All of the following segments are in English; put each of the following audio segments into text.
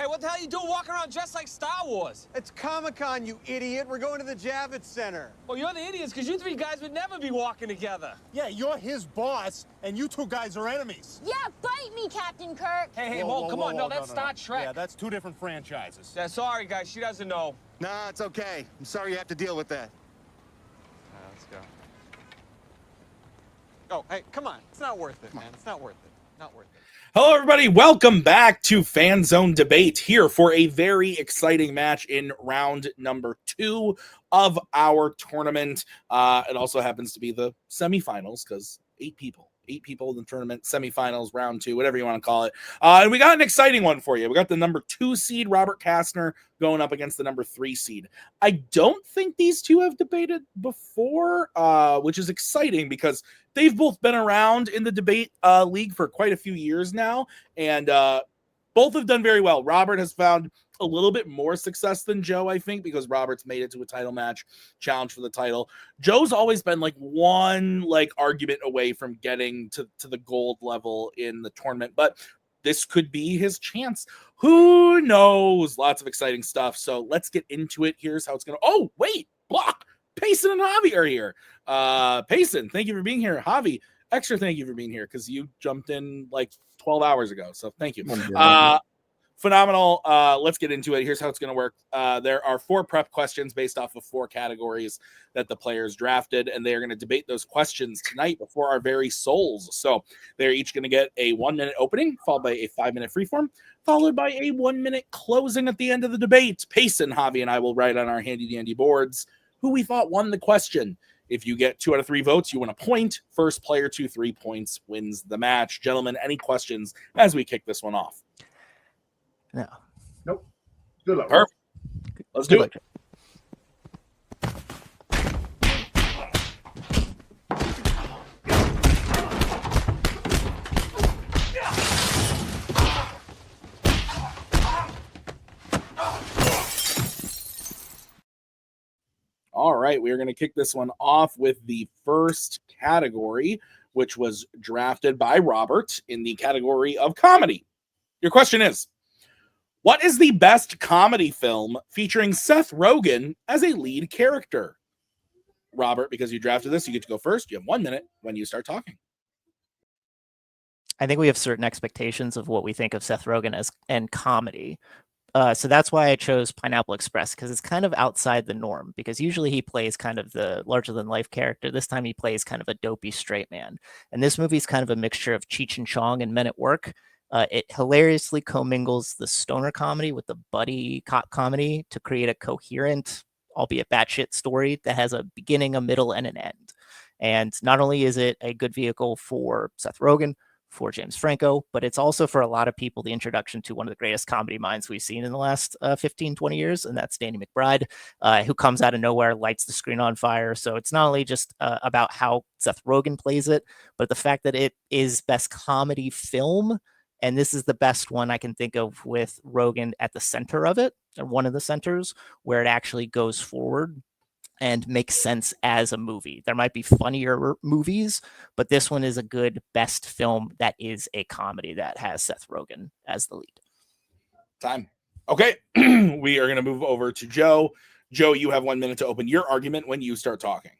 Hey, what the hell are you doing walking around dressed like Star Wars? It's Comic-Con, you idiot. We're going to the Javits Center. Well, you're the idiots, because you three guys would never be walking together. Yeah, you're his boss, and you two guys are enemies. Yeah, bite me, Captain Kirk. Hey, whoa, come on. No, that's Star Trek. Yeah, that's two different franchises. Yeah, sorry, guys. She doesn't know. Nah, it's okay. I'm sorry you have to deal with that. Let's go. Oh, hey, come on. It's not worth it, man. It's not worth it. Not worth it. Hello, everybody. Welcome back to Fanzone Debate here for a very exciting match in round number 2 of our tournament. It also happens to be the semifinals because 8 people in the tournament, semifinals, round 2, whatever you want to call it. And we got an exciting one for you. We got the number 2 seed, Robert Castner, going up against the number 3 seed. I don't think these two have debated before, which is exciting because they've both been around in the debate league for quite a few years now, and both have done very well. Robert has found a little bit more success than Joe, I think, because Robert's made it to a title match, challenge for the title. Joe's always been one argument away from getting to the gold level in the tournament, but this could be his chance. Who knows? Lots of exciting stuff. So let's get into it. Here's how it's going to... Oh, wait! Block! Payson and Javi are here. Payson, thank you for being here. Javi, extra thank you for being here because you jumped in 12 hours ago. So thank you. Phenomenal. Let's get into it. Here's how it's going to work. There are 4 prep questions based off of 4 categories that the players drafted, and they are going to debate those questions tonight before our very souls. So they're each going to get a 1-minute opening, followed by a 5-minute freeform, followed by a 1-minute closing at the end of the debate. Payson, Javi, and I will write on our handy-dandy boards who we thought won the question. If you get 2 out of 3 votes, you win a point. First player to 3 points wins the match. Gentlemen, any questions as we kick this one off? No. Nope. Good luck. Perfect. Let's do it. All right, we are going to kick this one off with the first category, which was drafted by Robert in the category of comedy. Your question is, what is the best comedy film featuring Seth Rogen as a lead character? Robert, because you drafted this, you get to go first. You have 1 minute when you start talking. I think we have certain expectations of what we think of Seth Rogen as and comedy. So that's why I chose Pineapple Express, because it's kind of outside the norm, because usually he plays kind of the larger-than-life character. This time he plays kind of a dopey straight man. And this movie's kind of a mixture of Cheech and Chong and Men at Work. It hilariously commingles the stoner comedy with the buddy cop comedy to create a coherent, albeit batshit story that has a beginning, a middle, and an end. And not only is it a good vehicle for Seth Rogen, for James Franco, but it's also for a lot of people the introduction to one of the greatest comedy minds we've seen in the last 15, 20 years, and that's Danny McBride, who comes out of nowhere, lights the screen on fire. So it's not only just about how Seth Rogen plays it, but the fact that it is best comedy film, and this is the best one I can think of with Rogen at the center of it, or one of the centers, where it actually goes forward and makes sense as a movie. There might be funnier movies, but this one is a good best film that is a comedy that has Seth Rogen as the lead. Time. Okay. We are going to move over to Joe. Joe, you have 1 minute to open your argument when you start talking.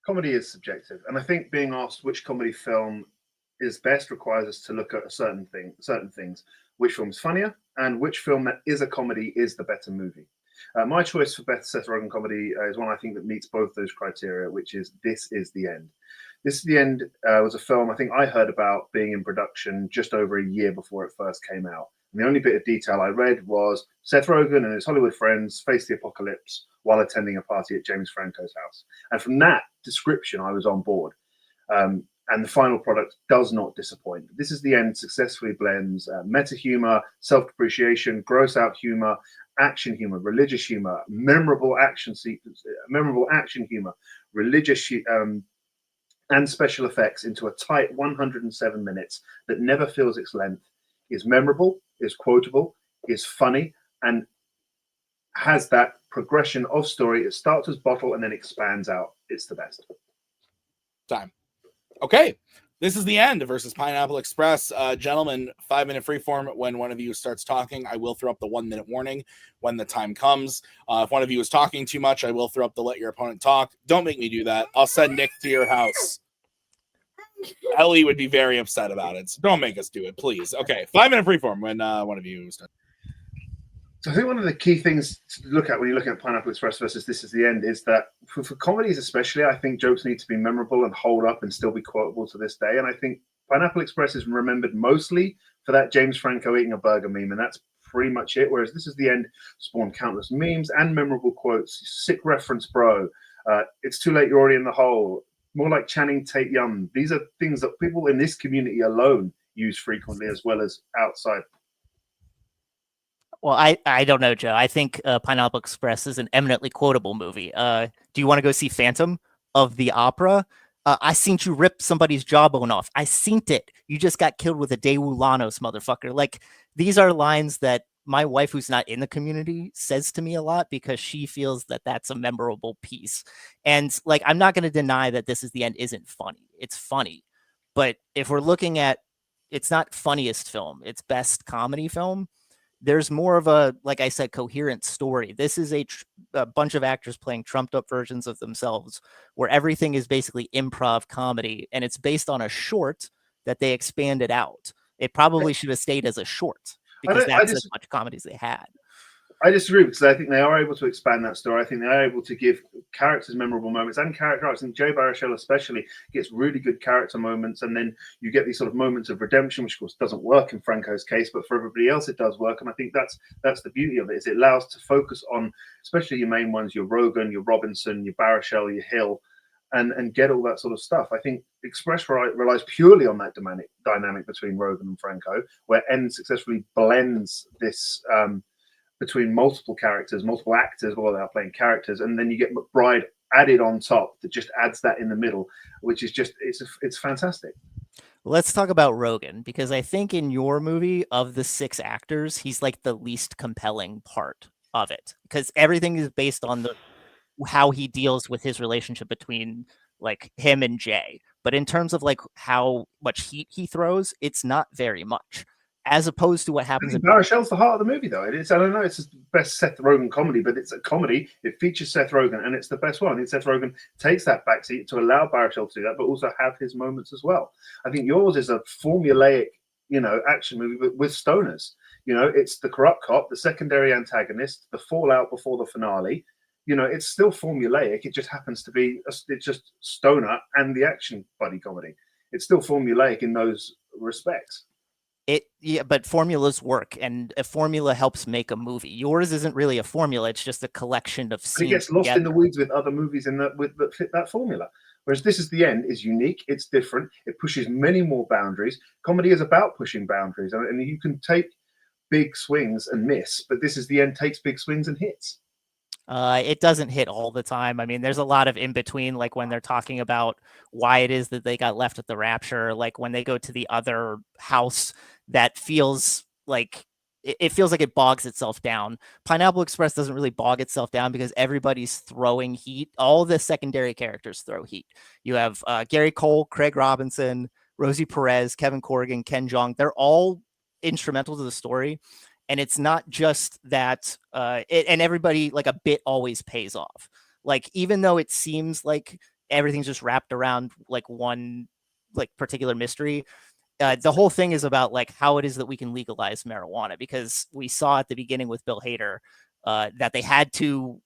Comedy is subjective, and I think being asked which comedy film is best requires us to look at certain things. Which film's funnier, and which film that is a comedy is the better movie. My choice for best Seth Rogen comedy is one I think that meets both those criteria, which is This Is the End. This Is the End was a film I think I heard about being in production just over a year before it first came out. And the only bit of detail I read was Seth Rogen and his Hollywood friends face the apocalypse while attending a party at James Franco's house. And from that description, I was on board. And the final product does not disappoint. This Is the End successfully blends meta humor, self-depreciation, gross-out humor, action humor, religious humor, memorable action humor, religious and special effects into a tight 107 minutes that never feels its length, is memorable, is quotable, is funny, and has that progression of story. It starts as bottle and then expands out. It's the best. Time. Okay. This is the end versus Pineapple Express. Gentlemen, 5-minute freeform. When one of you starts talking, I will throw up the 1-minute warning when the time comes. If one of you is talking too much, I will throw up the let your opponent talk. Don't make me do that. I'll send Nick to your house. Ellie would be very upset about it, so don't make us do it, please. Okay, 5-minute freeform when one of you starts. So I think one of the key things to look at when you're looking at Pineapple Express versus This Is the End is that for comedies especially, I think jokes need to be memorable and hold up and still be quotable to this day. And I think Pineapple Express is remembered mostly for that James Franco eating a burger meme, and that's pretty much it. Whereas This Is the End spawned countless memes and memorable quotes. Sick reference, bro. It's too late, you're already in the hole. More like Channing Tate-Yum. These are things that people in this community alone use frequently, as well as outside. Well, I don't know, Joe. I think Pineapple Express is an eminently quotable movie. Do you want to go see Phantom of the Opera? I seen you rip somebody's jawbone off. I seen it. You just got killed with a Daewoo Lanos, motherfucker. Like, these are lines that my wife, who's not in the community, says to me a lot because she feels that that's a memorable piece. And like, I'm not going to deny that This Is the End isn't funny. It's funny. But if we're looking at, it's not funniest film, it's best comedy film. There's more of a, like I said, coherent story. This is a bunch of actors playing trumped up versions of themselves where everything is basically improv comedy, and it's based on a short that they expanded out. It probably should have stayed as a short because that's as much comedy as they had. I disagree because I think they are able to expand that story. I think they are able to give characters memorable moments and character arcs. And Jay Baruchel especially gets really good character moments. And then you get these sort of moments of redemption, which of course doesn't work in Franco's case, but for everybody else it does work. And I think that's the beauty of it, is it allows to focus on especially your main ones, your Rogan, your Robinson, your Baruchel, your Hill, and get all that sort of stuff. I think Express relies purely on that dynamic between Rogan and Franco, where N successfully blends this between multiple characters, multiple actors while they are playing characters, and then you get McBride added on top that just adds that in the middle, which is just it's fantastic. Let's talk about Rogan, because I think in your movie, of the 6 actors, he's like the least compelling part of it, because everything is based on how he deals with his relationship between like him and Jay. But in terms of like how much heat he throws, it's not very much, as opposed to what happens in Baruchel's the heart of the movie, though. I don't know, it's the best Seth Rogen comedy, but it's a comedy. It features Seth Rogen, and it's the best one. I think Seth Rogen takes that backseat to allow Baruchel to do that, but also have his moments as well. I think yours is a formulaic, action movie with stoners. It's the corrupt cop, the secondary antagonist, the fallout before the finale. It's still formulaic. It just happens to be it's just stoner and the action buddy comedy. It's still formulaic in those respects. But formulas work, and a formula helps make a movie. Yours isn't really a formula; it's just a collection of scenes. It gets lost in the weeds with other movies that fit that formula. Whereas This Is the End is unique. It's different. It pushes many more boundaries. Comedy is about pushing boundaries, and you can take big swings and miss, but This Is the End takes big swings and hits. It doesn't hit all the time. I mean, there's a lot of in between, like when they're talking about why it is that they got left at the Rapture, like when they go to the other house, that feels like it feels like it bogs itself down. Pineapple Express doesn't really bog itself down because everybody's throwing heat. All the secondary characters throw heat. You have Gary Cole, Craig Robinson, Rosie Perez, Kevin Corrigan, Ken Jeong. They're all instrumental to the story. And it's not just that, and everybody, like, a bit always pays off. Like, even though it seems like everything's just wrapped around like one like particular mystery, the whole thing is about like how it is that we can legalize marijuana, because we saw at the beginning with Bill Hader that they had to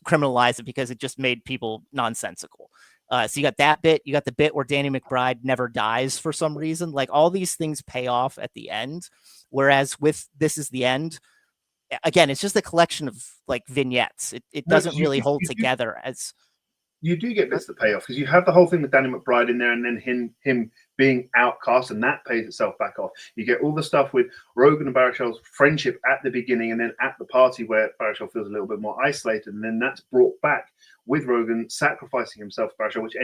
criminalize it because it just made people nonsensical. So you got that bit, you got the bit where Danny McBride never dies for some reason. Like, all these things pay off at the end. Whereas with This Is the End, again, it's just a collection of like vignettes. It doesn't really hold together as. You do get bits that pay off, because you have the whole thing with Danny McBride in there, and then him being outcast, and that pays itself back off. You get all the stuff with Rogan and Baruchel's friendship at the beginning, and then at the party where Baruchel feels a little bit more isolated, and then that's brought back with Rogan sacrificing himself to Baruchel, which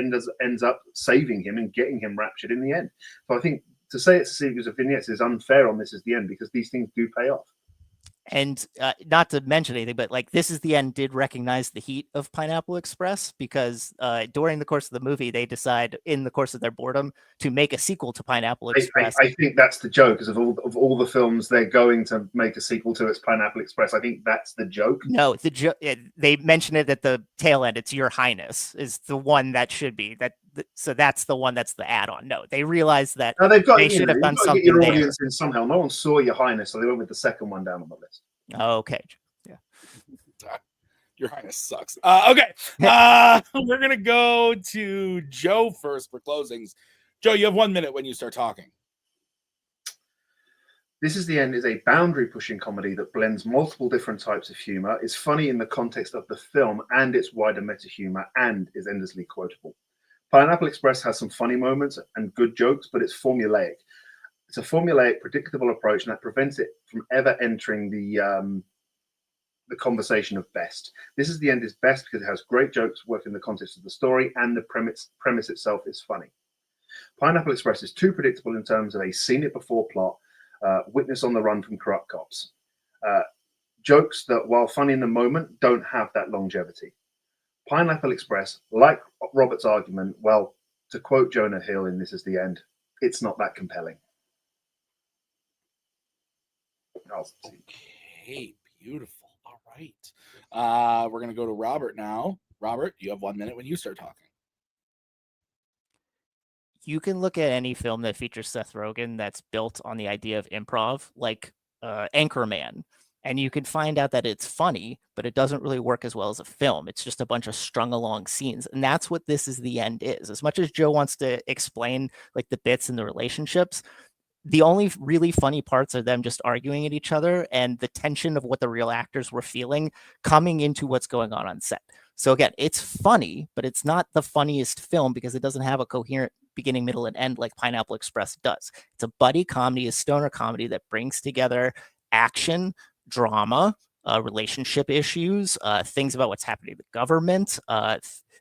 ends up saving him and getting him raptured in the end. So I think to say it's a series of vignettes is unfair on This Is the End, because these things do pay off. And not to mention anything, but like This Is the End did recognize the heat of Pineapple Express because during the course of the movie, they decide in the course of their boredom to make a sequel to Pineapple Express. I think that's the joke, because of all the films they're going to make a sequel to, it's Pineapple Express. I think that's the joke. No, they mention it at the tail end. It's Your Highness is the one that should be that. So that's the one that's the add-on. No, they realized that Now they should have done something your there. audience in somehow. No one saw Your Highness, so they went with the second one down on the list. Okay. Yeah. Your Highness sucks. Okay. We're going to go to Joe first for closings. Joe, you have 1 minute when you start talking. This Is the End is a boundary-pushing comedy that blends multiple different types of humor, is funny in the context of the film and its wider meta-humor, and is endlessly quotable. Pineapple Express has some funny moments and good jokes, but it's formulaic. It's a formulaic, predictable approach, and that prevents it from ever entering the conversation of best. This Is the End is best because it has great jokes, work in the context of the story, and the premise itself is funny. Pineapple Express is too predictable in terms of a seen-it-before plot, witness on the run from corrupt cops. Jokes that, while funny in the moment, don't have that longevity. Pineapple Express, like Robert's argument, well, to quote Jonah Hill in This Is the End, it's not that compelling. Okay, beautiful. All right. We're going to go to Robert now. Robert, you have 1 minute when you start talking. You can look at any film that features Seth Rogen that's built on the idea of improv, like Anchorman, and you can find out that it's funny, but it doesn't really work as well as a film. It's just a bunch of strung along scenes, and that's what This Is the End is. As much as Joe wants to explain like the bits and the relationships, the only really funny parts are them just arguing at each other and the tension of what the real actors were feeling coming into what's going on set. So again, it's funny, but it's not the funniest film because it doesn't have a coherent beginning, middle, and end like Pineapple Express does. It's a buddy comedy, a stoner comedy that brings together action, drama, relationship issues, things about what's happening to the government,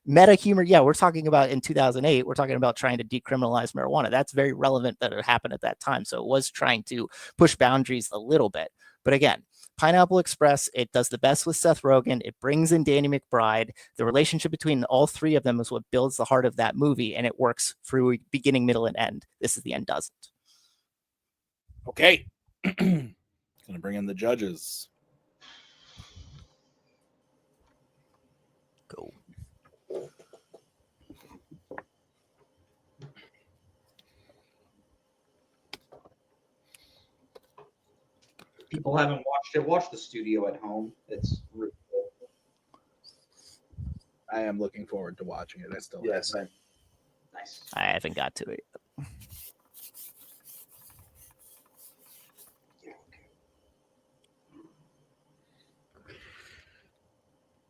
meta humor. Yeah, we're talking about in 2008, we're talking about trying to decriminalize marijuana. That's very relevant that it happened at that time. So it was trying to push boundaries a little bit. But again, Pineapple Express, it does the best with Seth Rogen. It brings in Danny McBride. The relationship between all three of them is what builds the heart of that movie, and it works through beginning, middle, and end. This Is the End doesn't. Okay. Gonna bring in the judges. Go. People haven't watched it. Watch the studio at home. It's really cool. I am looking forward to watching it. I still Same. Nice. I haven't got to it.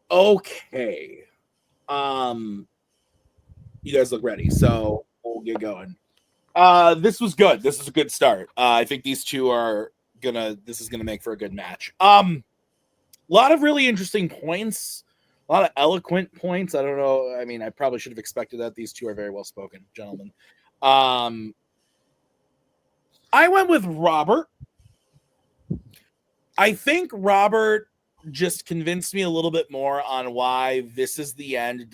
Okay. You guys look ready, so we'll get going. This was good. This is a good start. I think these two are this is gonna make for a good match. A lot of really interesting points, a lot of eloquent points. I don't know. I mean, I probably should have expected that. These two are very well spoken gentlemen. I went with Robert. I think Robert just convinced me a little bit more on why This Is the End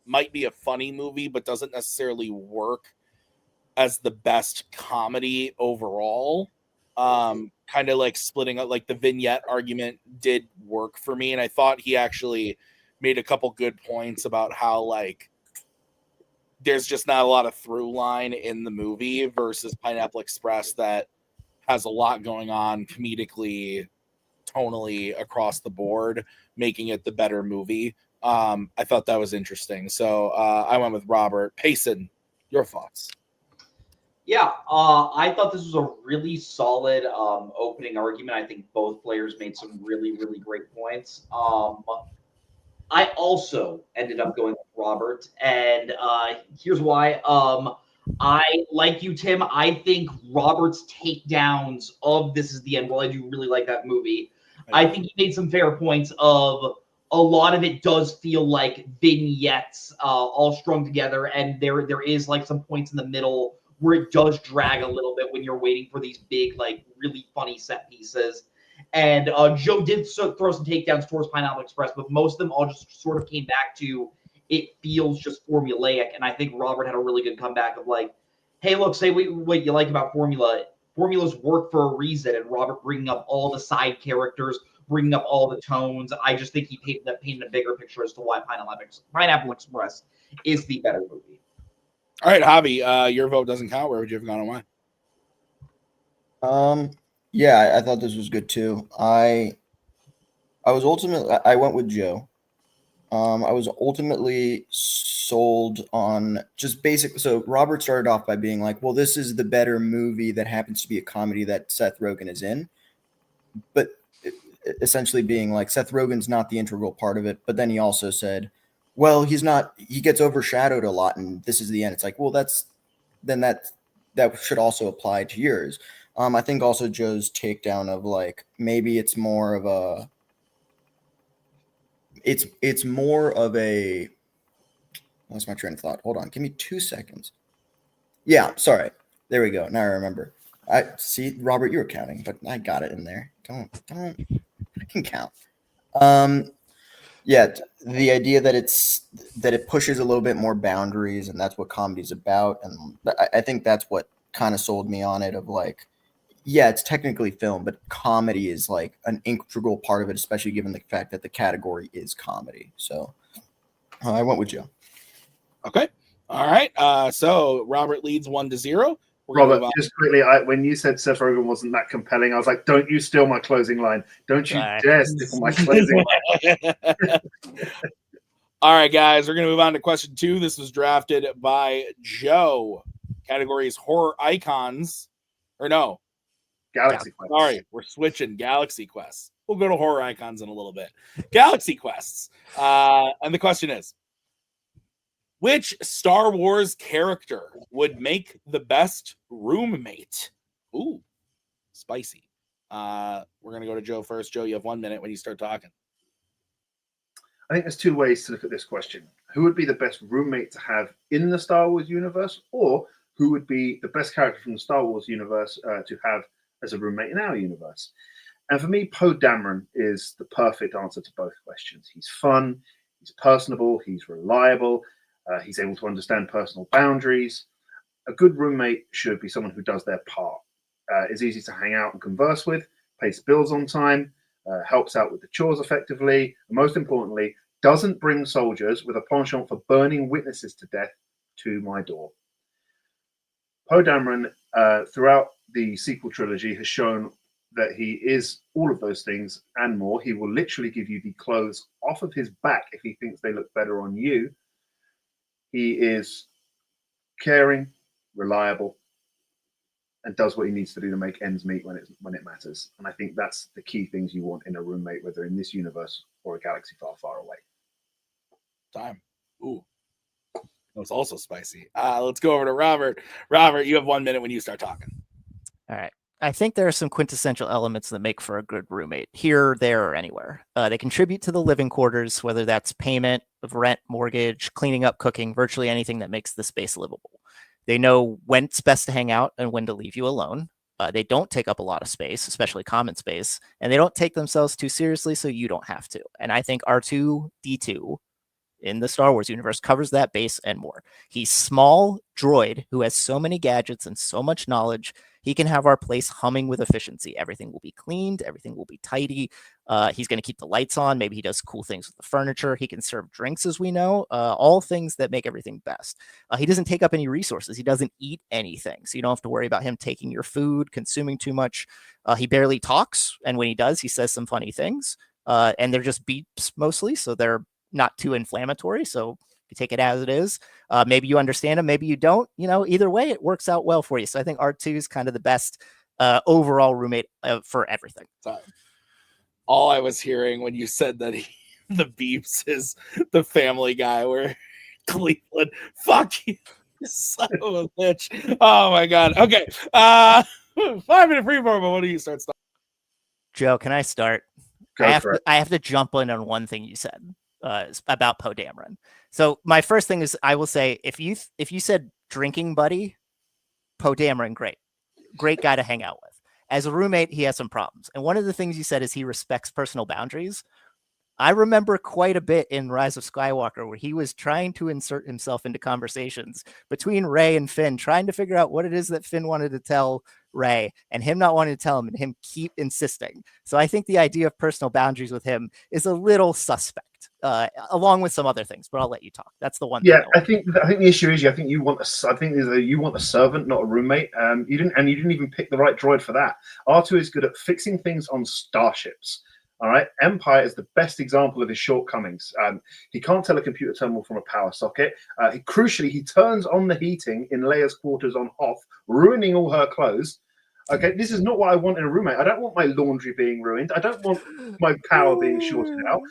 might be a funny movie, but doesn't necessarily work as the best comedy overall. Kind of like splitting up, like the vignette argument did work for me. And I thought he actually made a couple good points about how like there's just not a lot of through line in the movie versus Pineapple Express that has a lot going on comedically, tonally across the board, making it the better movie. I thought that was interesting. So I went with Robert. Payson, your thoughts? Yeah, I thought this was a really solid opening argument. I think both players made some really, really great points. I also ended up going with Robert, and here's why. I, like you, Tim, I think Robert's takedowns of This Is the End, while I do really like that movie, I think he made some fair points of a lot of it does feel like vignettes all strung together, and there is like some points in the middle where it does drag a little bit when you're waiting for these big, like really funny set pieces. And Joe did throw some takedowns towards Pineapple Express, but most of them all just sort of came back to it feels just formulaic. And I think Robert had a really good comeback of like, hey, look, say what you like about Formula. Formulas work for a reason, and Robert bringing up all the side characters, bringing up all the tones. I just think he painted a bigger picture as to why Pineapple Express is the better movie. All right, Javi, your vote doesn't count. Where would you have gone and why? Yeah, I thought this was good too. I went with Joe. I was ultimately sold on just basic. So Robert started off by being like, well, this is the better movie that happens to be a comedy that Seth Rogen is in. But essentially being like, Seth Rogen's not the integral part of it. But then he also said, well, he's not, he gets overshadowed a lot and this is the end. It's like, well, that should also apply to yours. I think also Joe's takedown of like, maybe it's more of a, it's more of a, lost my train of thought. Hold on. Give me 2 seconds. Yeah. Sorry. There we go. Now I remember. I see, Robert, you were counting, but I got it in there. Don't, I can count. Yeah. The idea that it pushes a little bit more boundaries and that's what comedy's about. And I think that's what kind of sold me on it of like, yeah, it's technically film, but comedy is like an integral part of it, especially given the fact that the category is comedy. So I went with Joe. Okay. All right. So Robert leads 1-0. Robert, just quickly, when you said Seth Rogen wasn't that compelling, I was like, don't you steal my closing line. Don't you dare steal my closing line. All right, guys, we're going to move on to question 2. This was drafted by Joe. Category is horror icons. Or no. Galaxy Quest. Sorry, we're switching. Galaxy Quests. We'll go to horror icons in a little bit. Galaxy Quests. And the question is, which Star Wars character would make the best roommate? Ooh, spicy. We're going to go to Joe first. Joe, you have 1 minute when you start talking. I think there's 2 ways to look at this question. Who would be the best roommate to have in the Star Wars universe, or who would be the best character from the Star Wars universe to have as a roommate in our universe? And for me, Poe Dameron is the perfect answer to both questions. He's fun, he's personable, he's reliable, he's able to understand personal boundaries. A good roommate should be someone who does their part, is easy to hang out and converse with, pays bills on time, helps out with the chores effectively, and most importantly, doesn't bring soldiers with a penchant for burning witnesses to death to my door. Poe Dameron, throughout the sequel trilogy, has shown that he is all of those things and more. He will literally give you the clothes off of his back if he thinks they look better on you. He is caring, reliable, and does what he needs to do to make ends meet when it matters. And I think that's the key things you want in a roommate, whether in this universe or a galaxy far, far away. Time. Ooh. That was also spicy. Let's go over to Robert. Robert, you have 1 minute when you start talking. All right. I think there are some quintessential elements that make for a good roommate here, there, or anywhere. They contribute to the living quarters, whether that's payment of rent, mortgage, cleaning up, cooking, virtually anything that makes the space livable. They know when it's best to hang out and when to leave you alone. They don't take up a lot of space, especially common space, and they don't take themselves too seriously, so you don't have to. And I think R2-D2 in the Star Wars universe covers that base and more. He's small droid who has so many gadgets and so much knowledge. He can have our place humming with efficiency. Everything will be cleaned. Everything will be tidy. He's going to keep the lights on. Maybe he does cool things with the furniture. He can serve drinks, as we know, all things that make everything best. He doesn't take up any resources. He doesn't eat anything. So you don't have to worry about him taking your food, consuming too much. He barely talks. And when he does, he says some funny things. And they're just beeps mostly. So they're not too inflammatory. So you take it as it is. Maybe you understand him, maybe you don't. Either way, it works out well for you. So I think R2 is kind of the best overall roommate for everything. All I was hearing when you said that the beeps is the Family Guy where Cleveland, fuck you, son of a bitch. Oh my God. Okay. 5 minute free form, but what do you start? Joe, can I start? I have to jump in on one thing you said about Poe Dameron. So my first thing is, I will say, if you said drinking buddy, Poe Dameron, great guy to hang out with. As a roommate, he has some problems. And one of the things you said is he respects personal boundaries. I remember quite a bit in Rise of Skywalker where he was trying to insert himself into conversations between Rey and Finn, trying to figure out what it is that Finn wanted to tell Rey and him not wanting to tell him and him keep insisting. So I think the idea of personal boundaries with him is a little suspect, along with some other things, but I'll let you talk. That's the one Yeah, thing I think the issue is, I think you want you want a servant, not a roommate. You didn't even pick the right droid for that. R2 is good at fixing things on starships. All right, Empire is the best example of his shortcomings. He can't tell a computer terminal from a power socket. Crucially, he turns on the heating in Leia's quarters on Hoth, ruining all her clothes. Okay, this is not what I want in a roommate. I don't want my laundry being ruined. I don't want my power being shorted out.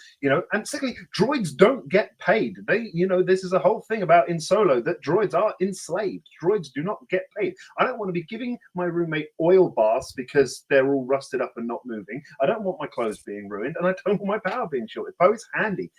And secondly, droids don't get paid. This is a whole thing about in Solo that droids are enslaved. Droids do not get paid. I don't want to be giving my roommate oil baths because they're all rusted up and not moving. I don't want my clothes being ruined, and I don't want my power being shorted. Poe is handy.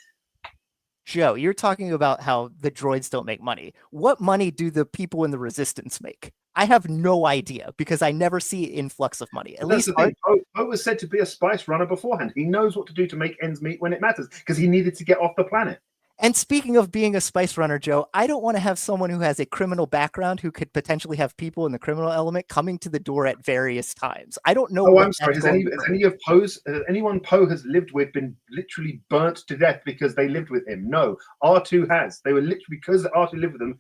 Joe, you're talking about how the droids don't make money. What money do the people in the Resistance make? I have no idea because I never see influx of money. At That's least the thing. Poe was said to be a spice runner beforehand. He knows what to do to make ends meet when it matters because he needed to get off the planet. And speaking of being a spice runner, Joe, I don't want to have someone who has a criminal background who could potentially have people in the criminal element coming to the door at various times. I don't know. Oh, I'm sorry. Has anyone Poe has lived with been literally burnt to death because they lived with him? No, R2 has. They were literally, because R2 lived with them,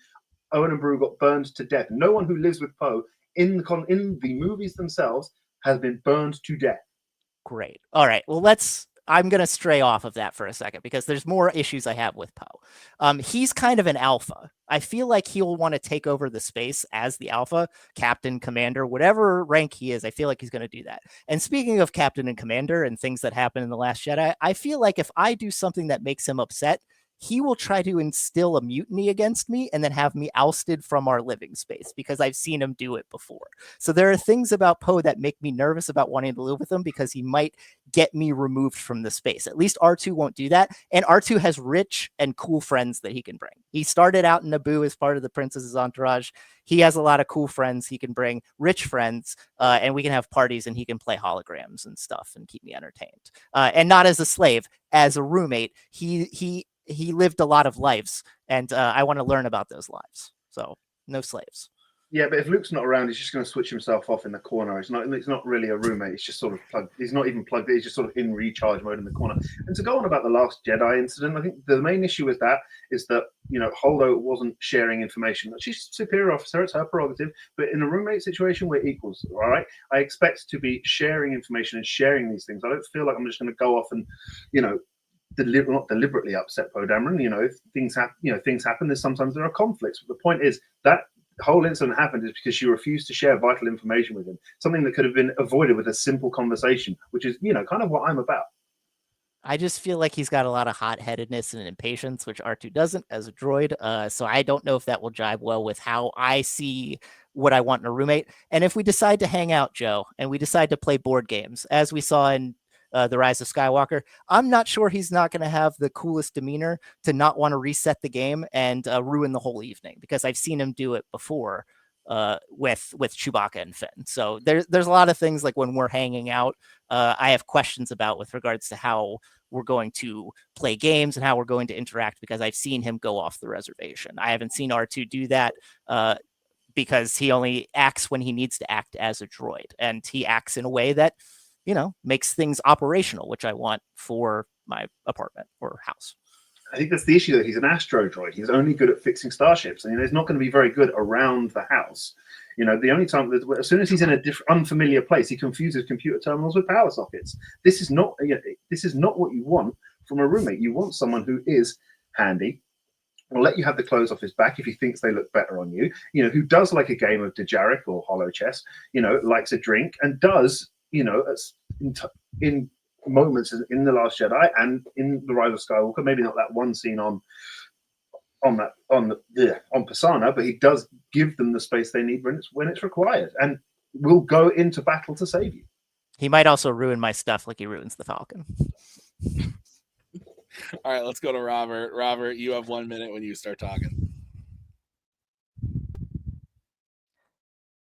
Owen and Beru got burned to death. No one who lives with Poe in the movies themselves has been burned to death. Great. All right. Well, I'm going to stray off of that for a second because there's more issues I have with Poe. He's kind of an alpha. I feel like he'll want to take over the space as the alpha, captain, commander, whatever rank he is. I feel like he's going to do that. And speaking of captain and commander and things that happen in The Last Jedi, I feel like if I do something that makes him upset, he will try to instill a mutiny against me and then have me ousted from our living space because I've seen him do it before. So there are things about Poe that make me nervous about wanting to live with him because he might get me removed from the space. At least R2 won't do that. And R2 has rich and cool friends that he can bring. He started out in Naboo as part of the princess's entourage. He has a lot of cool friends he can bring, rich friends, and we can have parties and he can play holograms and stuff and keep me entertained. And not as a slave, as a roommate. He lived a lot of lives, and I want to learn about those lives. So no slaves. Yeah, but if Luke's not around, he's just going to switch himself off in the corner. It's not really a roommate. It's just sort of plugged. He's not even plugged in. He's just sort of in recharge mode in the corner. And to go on about the Last Jedi incident, I think the main issue with that is that, Holdo wasn't sharing information. She's a superior officer. It's her prerogative. But in a roommate situation, we're equals, all right? I expect to be sharing information and sharing these things. I don't feel like I'm just going to go off and, not deliberately upset Poe Dameron. Things happen. Sometimes there are conflicts. But the point is that whole incident happened is because she refused to share vital information with him, something that could have been avoided with a simple conversation, which is, kind of what I'm about. I just feel like he's got a lot of hot-headedness and impatience, which R2 doesn't as a droid. So I don't know if that will jive well with how I see what I want in a roommate. And if we decide to hang out, Joe, and we decide to play board games, as we saw in The Rise of Skywalker, I'm not sure he's not going to have the coolest demeanor to not want to reset the game and ruin the whole evening, because I've seen him do it before with Chewbacca and Finn. So there's a lot of things like when we're hanging out, I have questions about with regards to how we're going to play games and how we're going to interact, because I've seen him go off the reservation. I haven't seen R2 do that because he only acts when he needs to act as a droid, and he acts in a way that makes things operational, which I want for my apartment or house. I think that's the issue, that he's an astro droid. He's only good at fixing starships, and he's not going to be very good around the house. The only time as soon as he's in a unfamiliar place, he confuses computer terminals with power sockets. This is not what you want from a roommate. You want someone who is handy, will let you have the clothes off his back if he thinks they look better on you. Who does like a game of Dejarik or Hollow Chess. Likes a drink and does. In moments in The Last Jedi and in The Rise of Skywalker, maybe not that one scene on Pisana, but he does give them the space they need when it's required, and will go into battle to save you. He might also ruin my stuff like he ruins the Falcon. All right, let's go to Robert. Robert, you have 1 minute when you start talking.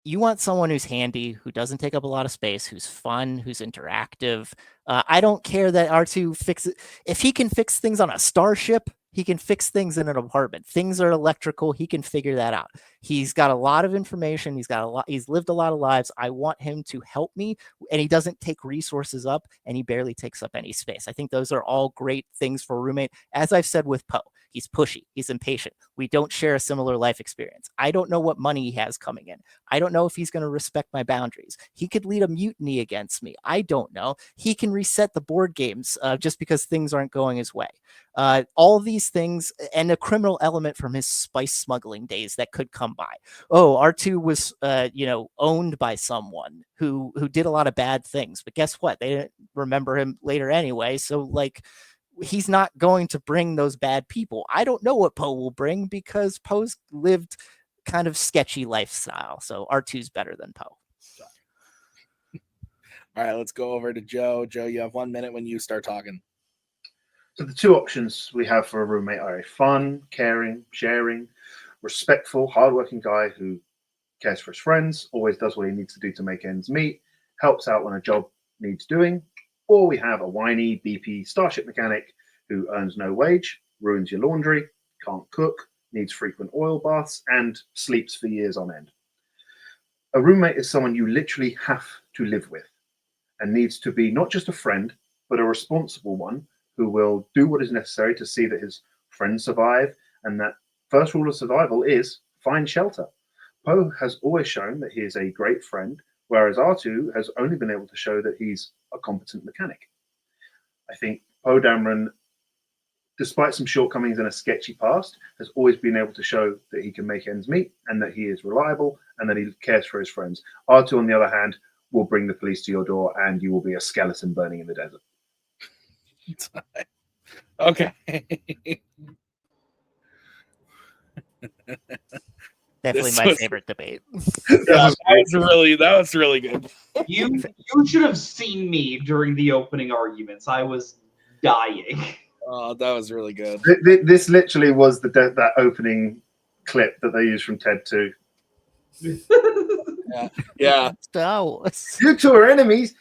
you want someone who's handy, who doesn't take up a lot of space, who's fun, who's interactive. I don't care that R2 fixes. If he can fix things on a starship, he can fix things in an apartment. Things are electrical. He can figure that out. He's got a lot of information. He's lived a lot of lives. I want him to help me, and he doesn't take resources up, and he barely takes up any space. I think those are all great things for a roommate. As I've said with Poe, he's pushy. He's impatient. We don't share a similar life experience. I don't know what money he has coming in. I don't know if he's going to respect my boundaries. He could lead a mutiny against me. I don't know. He can reset the board games just because things aren't going his way. All of these things, and a criminal element from his spice smuggling days that could come by. Oh, R2 was, owned by someone who did a lot of bad things, but guess what? They didn't remember him later anyway. So he's not going to bring those bad people. I don't know what Poe will bring because Poe's lived kind of sketchy lifestyle. So R2's better than Poe. All right, let's go over to Joe. Joe, you have 1 minute when you start talking. So the two options we have for a roommate are a fun, caring, sharing, respectful, hardworking guy who cares for his friends, always does what he needs to do to make ends meet, helps out when a job needs doing, or we have a whiny, beepy starship mechanic who earns no wage, ruins your laundry, can't cook, needs frequent oil baths, and sleeps for years on end. A roommate is someone you literally have to live with and needs to be not just a friend, but a responsible one who will do what is necessary to see that his friends survive, and that first rule of survival is find shelter. Poe has always shown that he is a great friend, whereas R2 has only been able to show that he's a competent mechanic. I think Poe Dameron, despite some shortcomings and a sketchy past, has always been able to show that he can make ends meet and that he is reliable and that he cares for his friends. R2, on the other hand, will bring the police to your door and you will be a skeleton burning in the desert. Okay. Definitely my favorite debate. That was really good. You should have seen me during the opening arguments. I was dying. Oh, that was really good. This literally was that opening clip that they used from TED 2. Yeah. So you two are enemies.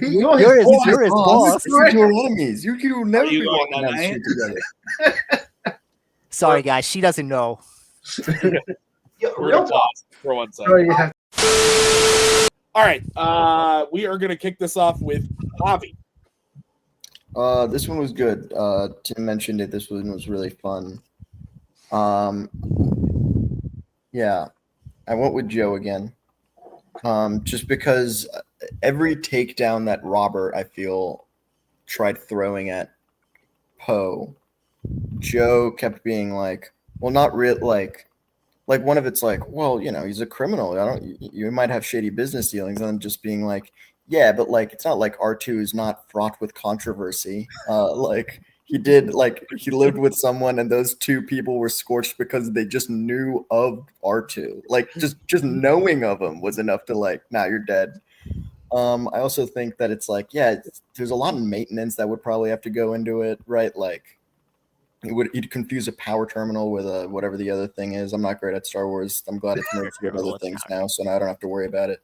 You're his boss. You're your enemies. You will never be going walking down the street together. Sorry, guys. She doesn't know. Real talk. For 1 second. All right. We are going to kick this off with Javi. This one was good. Tim mentioned it. This one was really fun. Yeah, I went with Joe again. Just because every takedown that Robert, I feel, tried throwing at Poe, Joe kept being like, well, not real, like one of it's like, well, he's a criminal. You might have shady business dealings, and then just being like, yeah, but it's not like R2 is not fraught with controversy. He lived with someone, and those two people were scorched because they just knew of R2. Just knowing of him was enough to nah, you're dead. I also think that it's there's a lot of maintenance that would probably have to go into it, right? You'd confuse a power terminal with whatever the other thing is. I'm not great at Star Wars. I'm glad it's merged with other things now, so now I don't have to worry about it.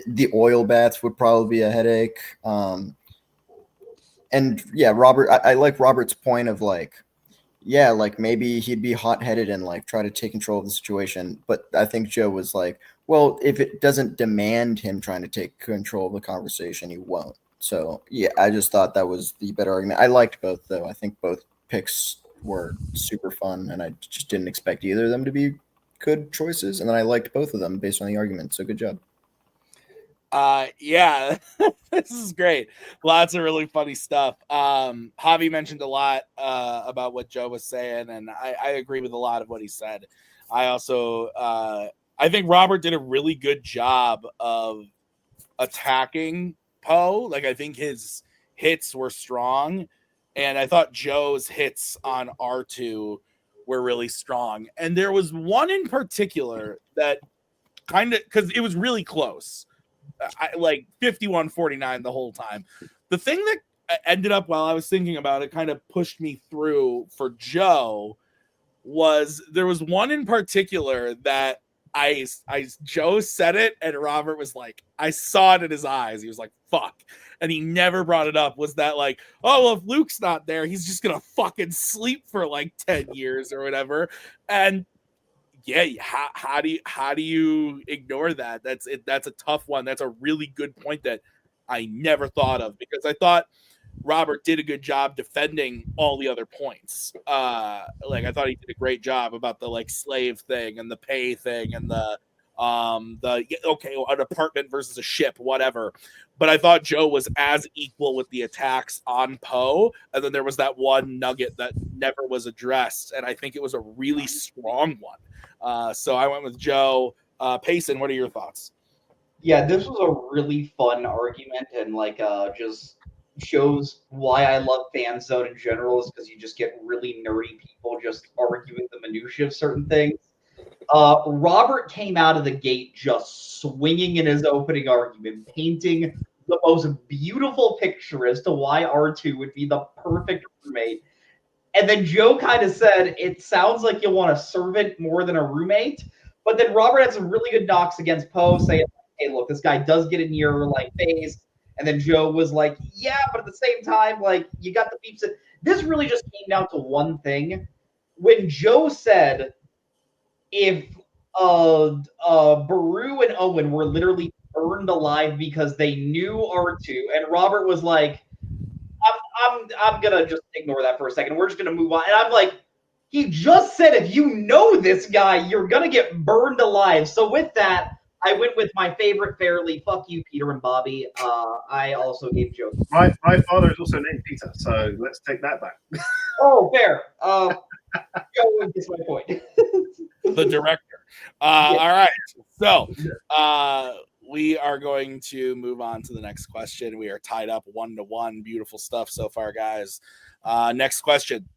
The oil baths would probably be a headache. And yeah, Robert, I like Robert's point of maybe he'd be hot-headed and try to take control of the situation. But I think Joe was well, if it doesn't demand him trying to take control of the conversation, he won't. So yeah, I just thought that was the better argument. I liked both, though. I think both picks were super fun, and I just didn't expect either of them to be good choices. And then I liked both of them based on the argument. So good job. Yeah, this is great. Lots of really funny stuff. Javi mentioned a lot about what Joe was saying, and I agree with a lot of what he said. I also I think Robert did a really good job of attacking Poe. I think his hits were strong, and I thought Joe's hits on R2 were really strong. And there was one in particular that because it was really close. 51-49 the whole time. The thing that ended up, while I was thinking about it, kind of pushed me through for Joe was there was one in particular that Joe said it, and Robert was like, I saw it in his eyes. He was like, fuck. And he never brought it up. Was that like, oh, well, if Luke's not there, he's just going to fucking sleep for like 10 years or whatever. And yeah, how do you ignore that? That's a tough one. That's a really good point that I never thought of, because I thought Robert did a good job defending all the other points. Like I thought he did a great job about the like slave thing and the pay thing and the okay, an apartment versus a ship, whatever. But I thought Joe was as equal with the attacks on Poe, and then there was that one nugget that never was addressed, and I think it was a really strong one. So I went with Joe. Payson, what are your thoughts? Yeah, this was a really fun argument, and like just shows why I love Fanzone in general, is because you just get really nerdy people just arguing the minutiae of certain things. Robert came out of the gate just swinging in his opening argument, painting the most beautiful picture as to why R2 would be the perfect roommate. And then Joe kind of said, it sounds like you want a servant more than a roommate. But then Robert had some really good knocks against Poe, saying, hey, look, this guy does get in your like face. And then Joe was like, yeah, but at the same time, like, you got the beeps. This really just came down to one thing. When Joe said, if Baru and Owen were literally burned alive because they knew R2, and Robert was like, I'm gonna just ignore that for a second. We're just gonna move on. And I'm like, he just said if you know this guy, you're gonna get burned alive. So with that, I went with my favorite Farrelly. Fuck you, Peter and Bobby. I also gave Joe. My father is also named Peter, so let's take that back. Oh, fair. Joe gets my point. The director. All right. So we are going to move on to the next question. We are tied up 1-1. Beautiful stuff so far, guys. Next question.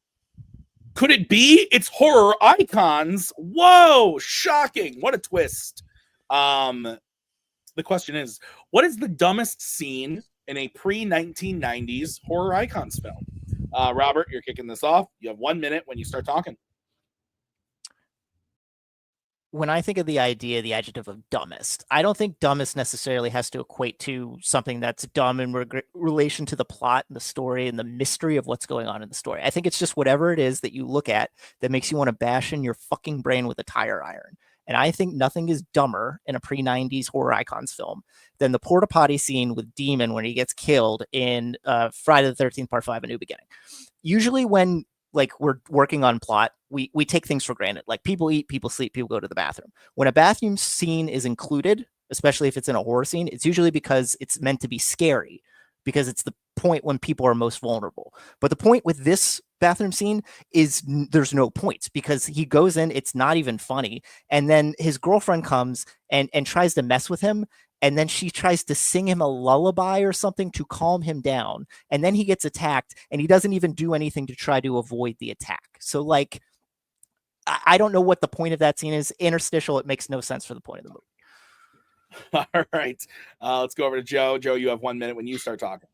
Could it be? It's horror icons. Whoa, shocking. What a twist. The question is, what is the dumbest scene in a pre-1990s horror icons film? Robert, you're kicking this off. You have 1 minute when you start talking. When I think of the adjective of dumbest, I don't think dumbest necessarily has to equate to something that's dumb in relation to the plot and the story and the mystery of what's going on in the story. I think it's just whatever it is that you look at that makes you want to bash in your fucking brain with a tire iron. And I think nothing is dumber in a pre-90s horror icons film than the porta potty scene with Demon when he gets killed in Friday the 13th Part 5, A New Beginning. Usually when like we're working on plot, we take things for granted. Like people eat, people sleep, people go to the bathroom. When a bathroom scene is included, especially if it's in a horror scene, it's usually because it's meant to be scary, because it's the point when people are most vulnerable. But the point with this bathroom scene is there's no points, because he goes in, it's not even funny. And then his girlfriend comes and tries to mess with him. And then she tries to sing him a lullaby or something to calm him down. And then he gets attacked and he doesn't even do anything to try to avoid the attack. So like, I don't know what the point of that scene is. Interstitial, it makes no sense for the point of the movie. All right. Let's go over to Joe. Joe, you have 1 minute when you start talking.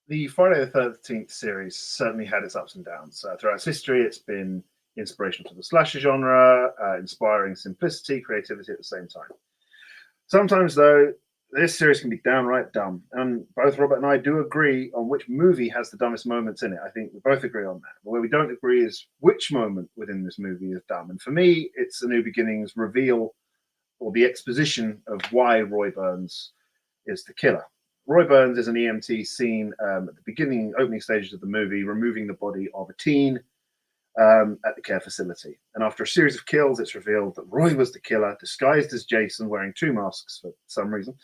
The Friday the 13th series certainly had its ups and downs. Throughout its history, it's been inspirational to the slasher genre, inspiring simplicity, creativity at the same time. Sometimes, though, this series can be downright dumb. And both Robert and I do agree on which movie has the dumbest moments in it. I think we both agree on that. But where we don't agree is which moment within this movie is dumb. And for me, it's A New Beginning's reveal or the exposition of why Roy Burns is the killer. Roy Burns is an EMT seen at the beginning, opening stages of the movie, removing the body of a teen at the care facility. And after a series of kills, it's revealed that Roy was the killer, disguised as Jason, wearing two masks for some reason,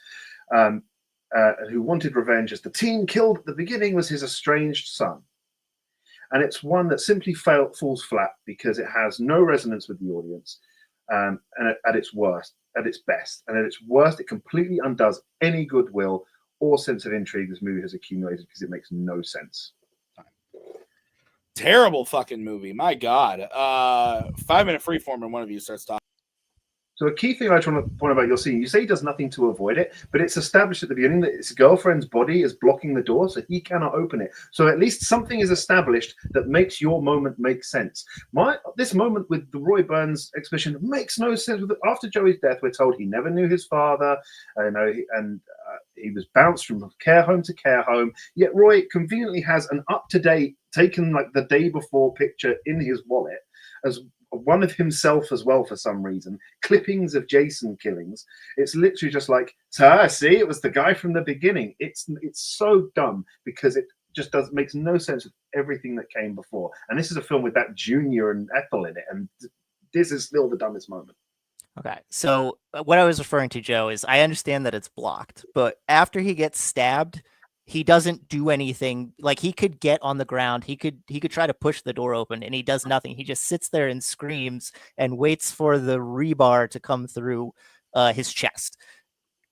who wanted revenge, as the teen killed at the beginning was his estranged son. And it's one that simply falls flat because it has no resonance with the audience, and at its worst, at its best, and at its worst, it completely undoes any goodwill or sense of intrigue this movie has accumulated, because it makes no sense. Terrible fucking movie. My God. 5 minute freeform and one of you starts talking. So a key thing I want to point about your scene, you say he does nothing to avoid it, but it's established at the beginning that his girlfriend's body is blocking the door, so he cannot open it. So at least something is established that makes your moment make sense. This moment with the Roy Burns exhibition makes no sense. After Joey's death, we're told he never knew his father, he was bounced from care home to care home. Yet Roy conveniently has an up-to-date, taken like the day before picture in his wallet as one of himself as well for some reason, clippings of Jason killings. It's literally just like, see, it was the guy from the beginning. It's so dumb because it just makes no sense with everything that came before. And this is a film with that Junior and Ethel in it, and this is still the dumbest moment. Okay, so what I was referring to, Joe, is I understand that it's blocked, but after he gets stabbed, he doesn't do anything. Like, he could get on the ground, he could try to push the door open, and he does nothing. He just sits there and screams and waits for the rebar to come through his chest.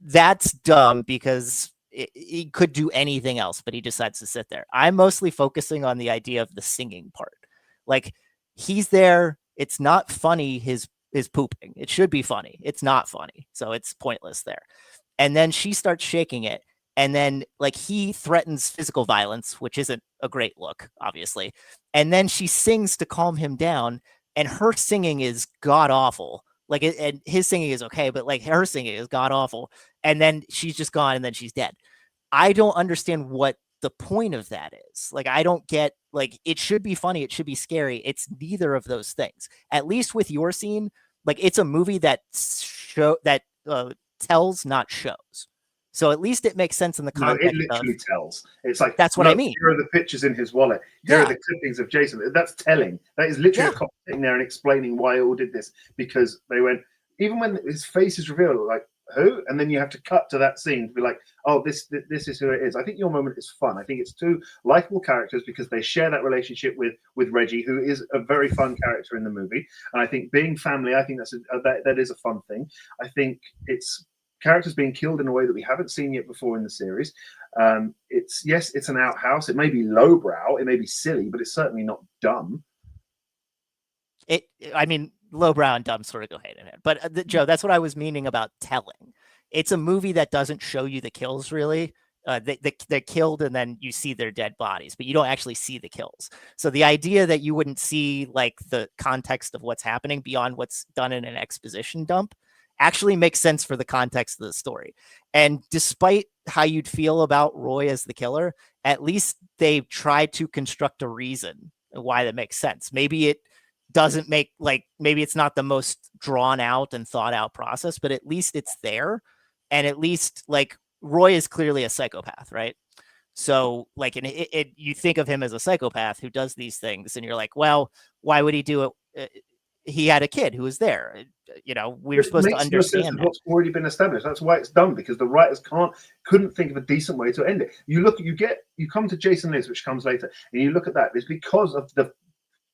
That's dumb because he could do anything else, but he decides to sit there. I'm mostly focusing on the idea of the singing part. Like, he's there. It's not funny, his pooping. It should be funny. It's not funny. So it's pointless there. And then she starts shaking it. And then, like, he threatens physical violence, which isn't a great look, obviously. And then she sings to calm him down, and her singing is god awful. Like, and his singing is okay, but like her singing is god awful. And then she's just gone, and then she's dead. I don't understand what the point of that is. Like, I don't get, like, it should be funny, it should be scary. It's neither of those things. At least with your scene, like, it's a movie that tells, not shows. So at least it makes sense in the context. No, it literally tells. It's like, that's what I mean. Here are the pictures in his wallet. Here are the clippings of Jason. That's telling. That is literally a cop sitting there and explaining why he all did this, because they went, even when his face is revealed, like, who? And then you have to cut to that scene to be like, oh, this is who it is. I think your moment is fun. I think it's two likable characters because they share that relationship with Reggie, who is a very fun character in the movie. And I think being family, I think that is a fun thing. I think it's characters being killed in a way that we haven't seen yet before in the series. It's an outhouse. It may be lowbrow, it may be silly, but it's certainly not dumb. Lowbrow and dumb sort of go hand in hand. But Joe, that's what I was meaning about telling. It's a movie that doesn't show you the kills really. They're killed and then you see their dead bodies, but you don't actually see the kills. So the idea that you wouldn't see like the context of what's happening beyond what's done in an exposition dump actually makes sense for the context of the story. And despite how you'd feel about Roy as the killer, at least they tried to construct a reason why that makes sense. Maybe it doesn't make, like, maybe it's not the most drawn out and thought out process, but at least it's there. And at least, like, Roy is clearly a psychopath, right? So, like, you think of him as a psychopath who does these things, and you're like, well, why would he do it? He had a kid who was there. You know, we were supposed to understand that. What's already been established. That's why it's done, because the writers couldn't think of a decent way to end it. You come to Jason Lives, which comes later, and you look at that. It's because of the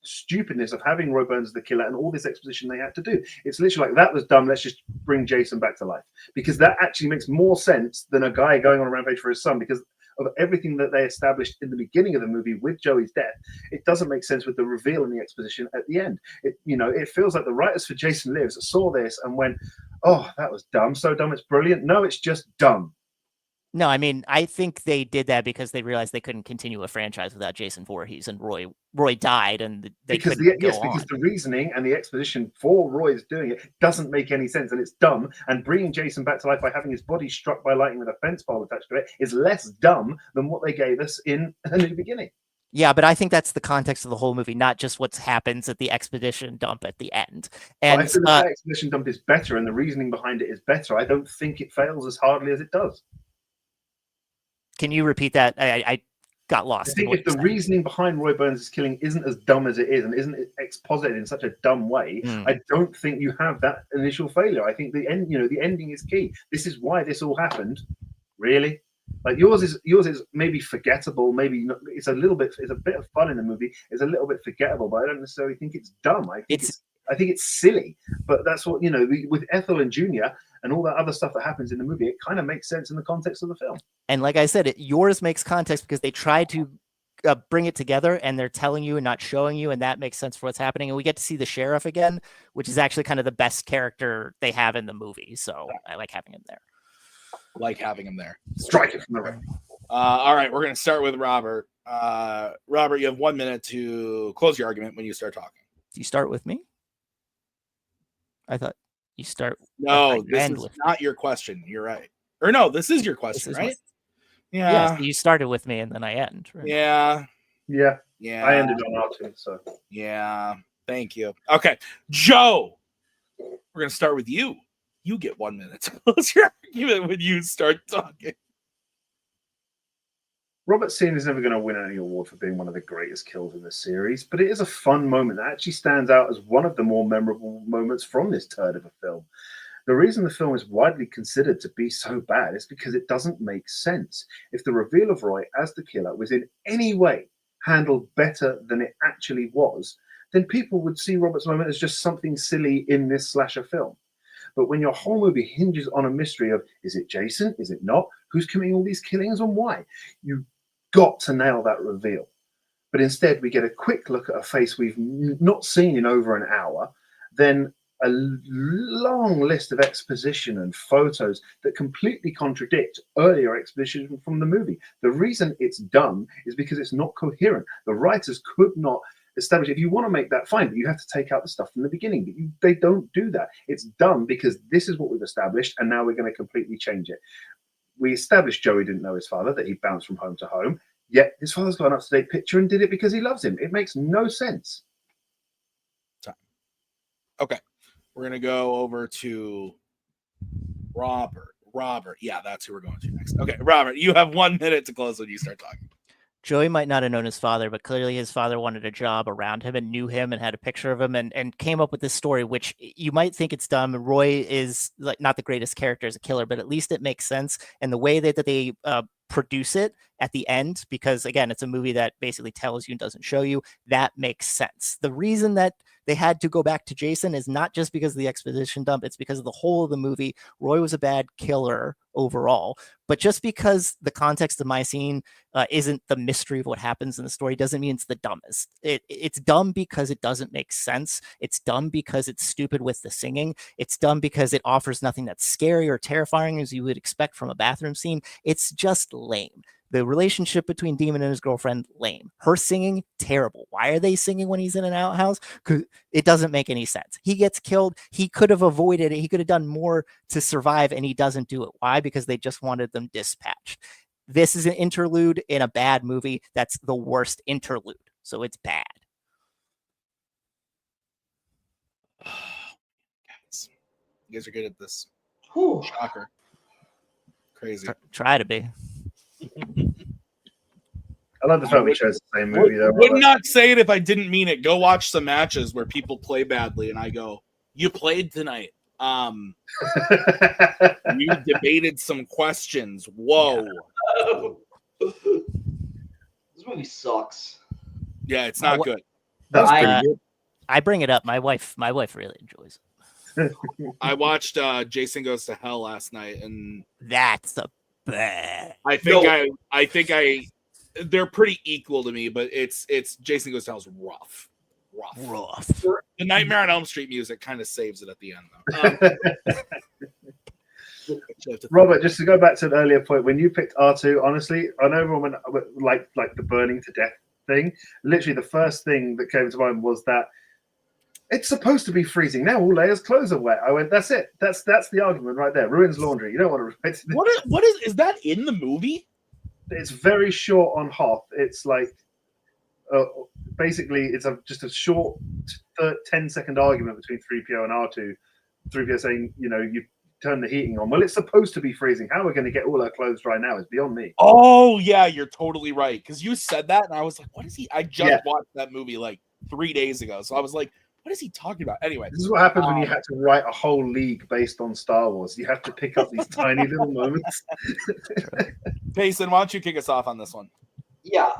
stupidness of having Roy Burns as the killer and all this exposition they had to do. It's literally like, that was dumb, let's just bring Jason back to life, because that actually makes more sense than a guy going on a rampage for his son, because of everything that they established in the beginning of the movie with Joey's death. It doesn't make sense with the reveal and the exposition at the end. It feels like the writers for Jason Lives saw this and went, oh, that was dumb, so dumb it's brilliant. No, it's just dumb. No, I mean, I think they did that because they realized they couldn't continue a franchise without Jason Voorhees, and Roy died, and because the reasoning and the exposition for Roy's doing it doesn't make any sense, and it's dumb. And bringing Jason back to life by having his body struck by lightning with a fence pole attached to it is less dumb than what they gave us in A New Beginning. Yeah, but I think that's the context of the whole movie, not just what happens at the expedition dump at the end. And I feel the expedition dump is better, and the reasoning behind it is better. I don't think it fails as hardly as it does. Can you repeat that? I got lost. I think if the reasoning behind Roy Burns' killing isn't as dumb as it is, and isn't exposited in such a dumb way, I don't think you have that initial failure. I think the ending is key. This is why this all happened. Really, like yours is maybe forgettable. Maybe not, it's a bit of fun in the movie. It's a little bit forgettable, but I don't necessarily think it's dumb. I think it's silly. But that's what with Ethel and Junior and all that other stuff that happens in the movie, it kind of makes sense in the context of the film. And like I said, yours makes context because they try to bring it together, and they're telling you and not showing you, and that makes sense for what's happening. And we get to see the sheriff again, which is actually kind of the best character they have in the movie. So I like having him there. Strike it from the ring. All right, we're going to start with Robert. Robert, you have 1 minute to close your argument when you start talking. Do you start with me? I thought you start. No, this is not your question. You're right. Or no, this is your question, right? Yeah, so you started with me and then I end. Right? Yeah. I ended on R2, so. Yeah. Thank you. Okay. Joe, we're going to start with you. You get 1 minute to close your argument when you start talking. Robert Senior is never going to win any award for being one of the greatest kills in the series, but it is a fun moment that actually stands out as one of the more memorable moments from this turd of a film. The reason the film is widely considered to be so bad is because it doesn't make sense. If the reveal of Roy as the killer was in any way handled better than it actually was, then people would see Robert's moment as just something silly in this slasher film. But when your whole movie hinges on a mystery of, is it Jason? Is it not? Who's committing all these killings and why? You got to nail that reveal. But instead, we get a quick look at a face we've not seen in over an hour, then a long list of exposition and photos that completely contradict earlier exposition from the movie. The reason it's dumb is because it's not coherent. The writers could not establish, if you want to make that fine, but you have to take out the stuff from the beginning. But they don't do that. It's dumb because this is what we've established, and now we're going to completely change it. We established Joey didn't know his father, that he bounced from home to home, yet his father's got an up-to-date picture and did it because he loves him. It makes no sense. Okay. We're going to go over to Robert. Yeah, that's who we're going to next. Okay, Robert, you have 1 minute to close when you start talking. Joey might not have known his father, but clearly his father wanted a job around him and knew him and had a picture of him and came up with this story, which you might think it's dumb. Roy is like not the greatest character as a killer, but at least it makes sense. And the way that they produce it at the end, because again, it's a movie that basically tells you and doesn't show you, that makes sense. The reason that they had to go back to Jason is not just because of the exposition dump, it's because of the whole of the movie. Roy was a bad killer overall, but just because the context of my scene isn't the mystery of what happens in the story doesn't mean it's the dumbest. It's dumb because it doesn't make sense. It's dumb because it's stupid with the singing. It's dumb because it offers nothing that's scary or terrifying as you would expect from a bathroom scene. It's just lame. The relationship between Demon and his girlfriend, lame. Her singing, terrible. Why are they singing when he's in an outhouse? Because it doesn't make any sense. He gets killed. He could have avoided it. He could have done more to survive, and he doesn't do it. Why? Because they just wanted them dispatched. This is an interlude in a bad movie. That's the worst interlude. So it's bad. Guys, you guys are good at this. Whew. Shocker. Crazy. Try to be. I love the fact we chose the same movie, though. Would not say it if I didn't mean it. Go watch some matches where people play badly, and I go, "You played tonight." You debated some questions. Whoa. Yeah. This movie sucks. Yeah, it's not good. That's pretty good. I bring it up. My wife really enjoys it. I watched Jason Goes to Hell last night, and that's a bad. I think they're pretty equal to me, but it's Jason Goes to Hell's rough. The Nightmare on Elm Street music kind of saves it at the end, though. Robert, just to go back to an earlier point, when you picked R2, honestly, I know everyone went like the burning to death thing. Literally, the first thing that came to mind was that it's supposed to be freezing. Now all layers clothes are wet. I went, that's it. That's the argument right there. Ruins laundry. You don't want to write it. What is that in the movie? It's very short on Hoth. It's like basically it's just a short 10-second argument between 3PO and R2. 3PO saying, you turn the heating on. Well, it's supposed to be freezing. How we're going to get all our clothes dry now is beyond me. Oh yeah, you're totally right. Because you said that, and I was like, what is he? I just watched that movie like 3 days ago, so I was like, what is he talking about? Anyway, this is what happens when you had to write a whole league based on Star Wars. You have to pick up these tiny little moments. Payson, why don't you kick us off on this one? Yeah,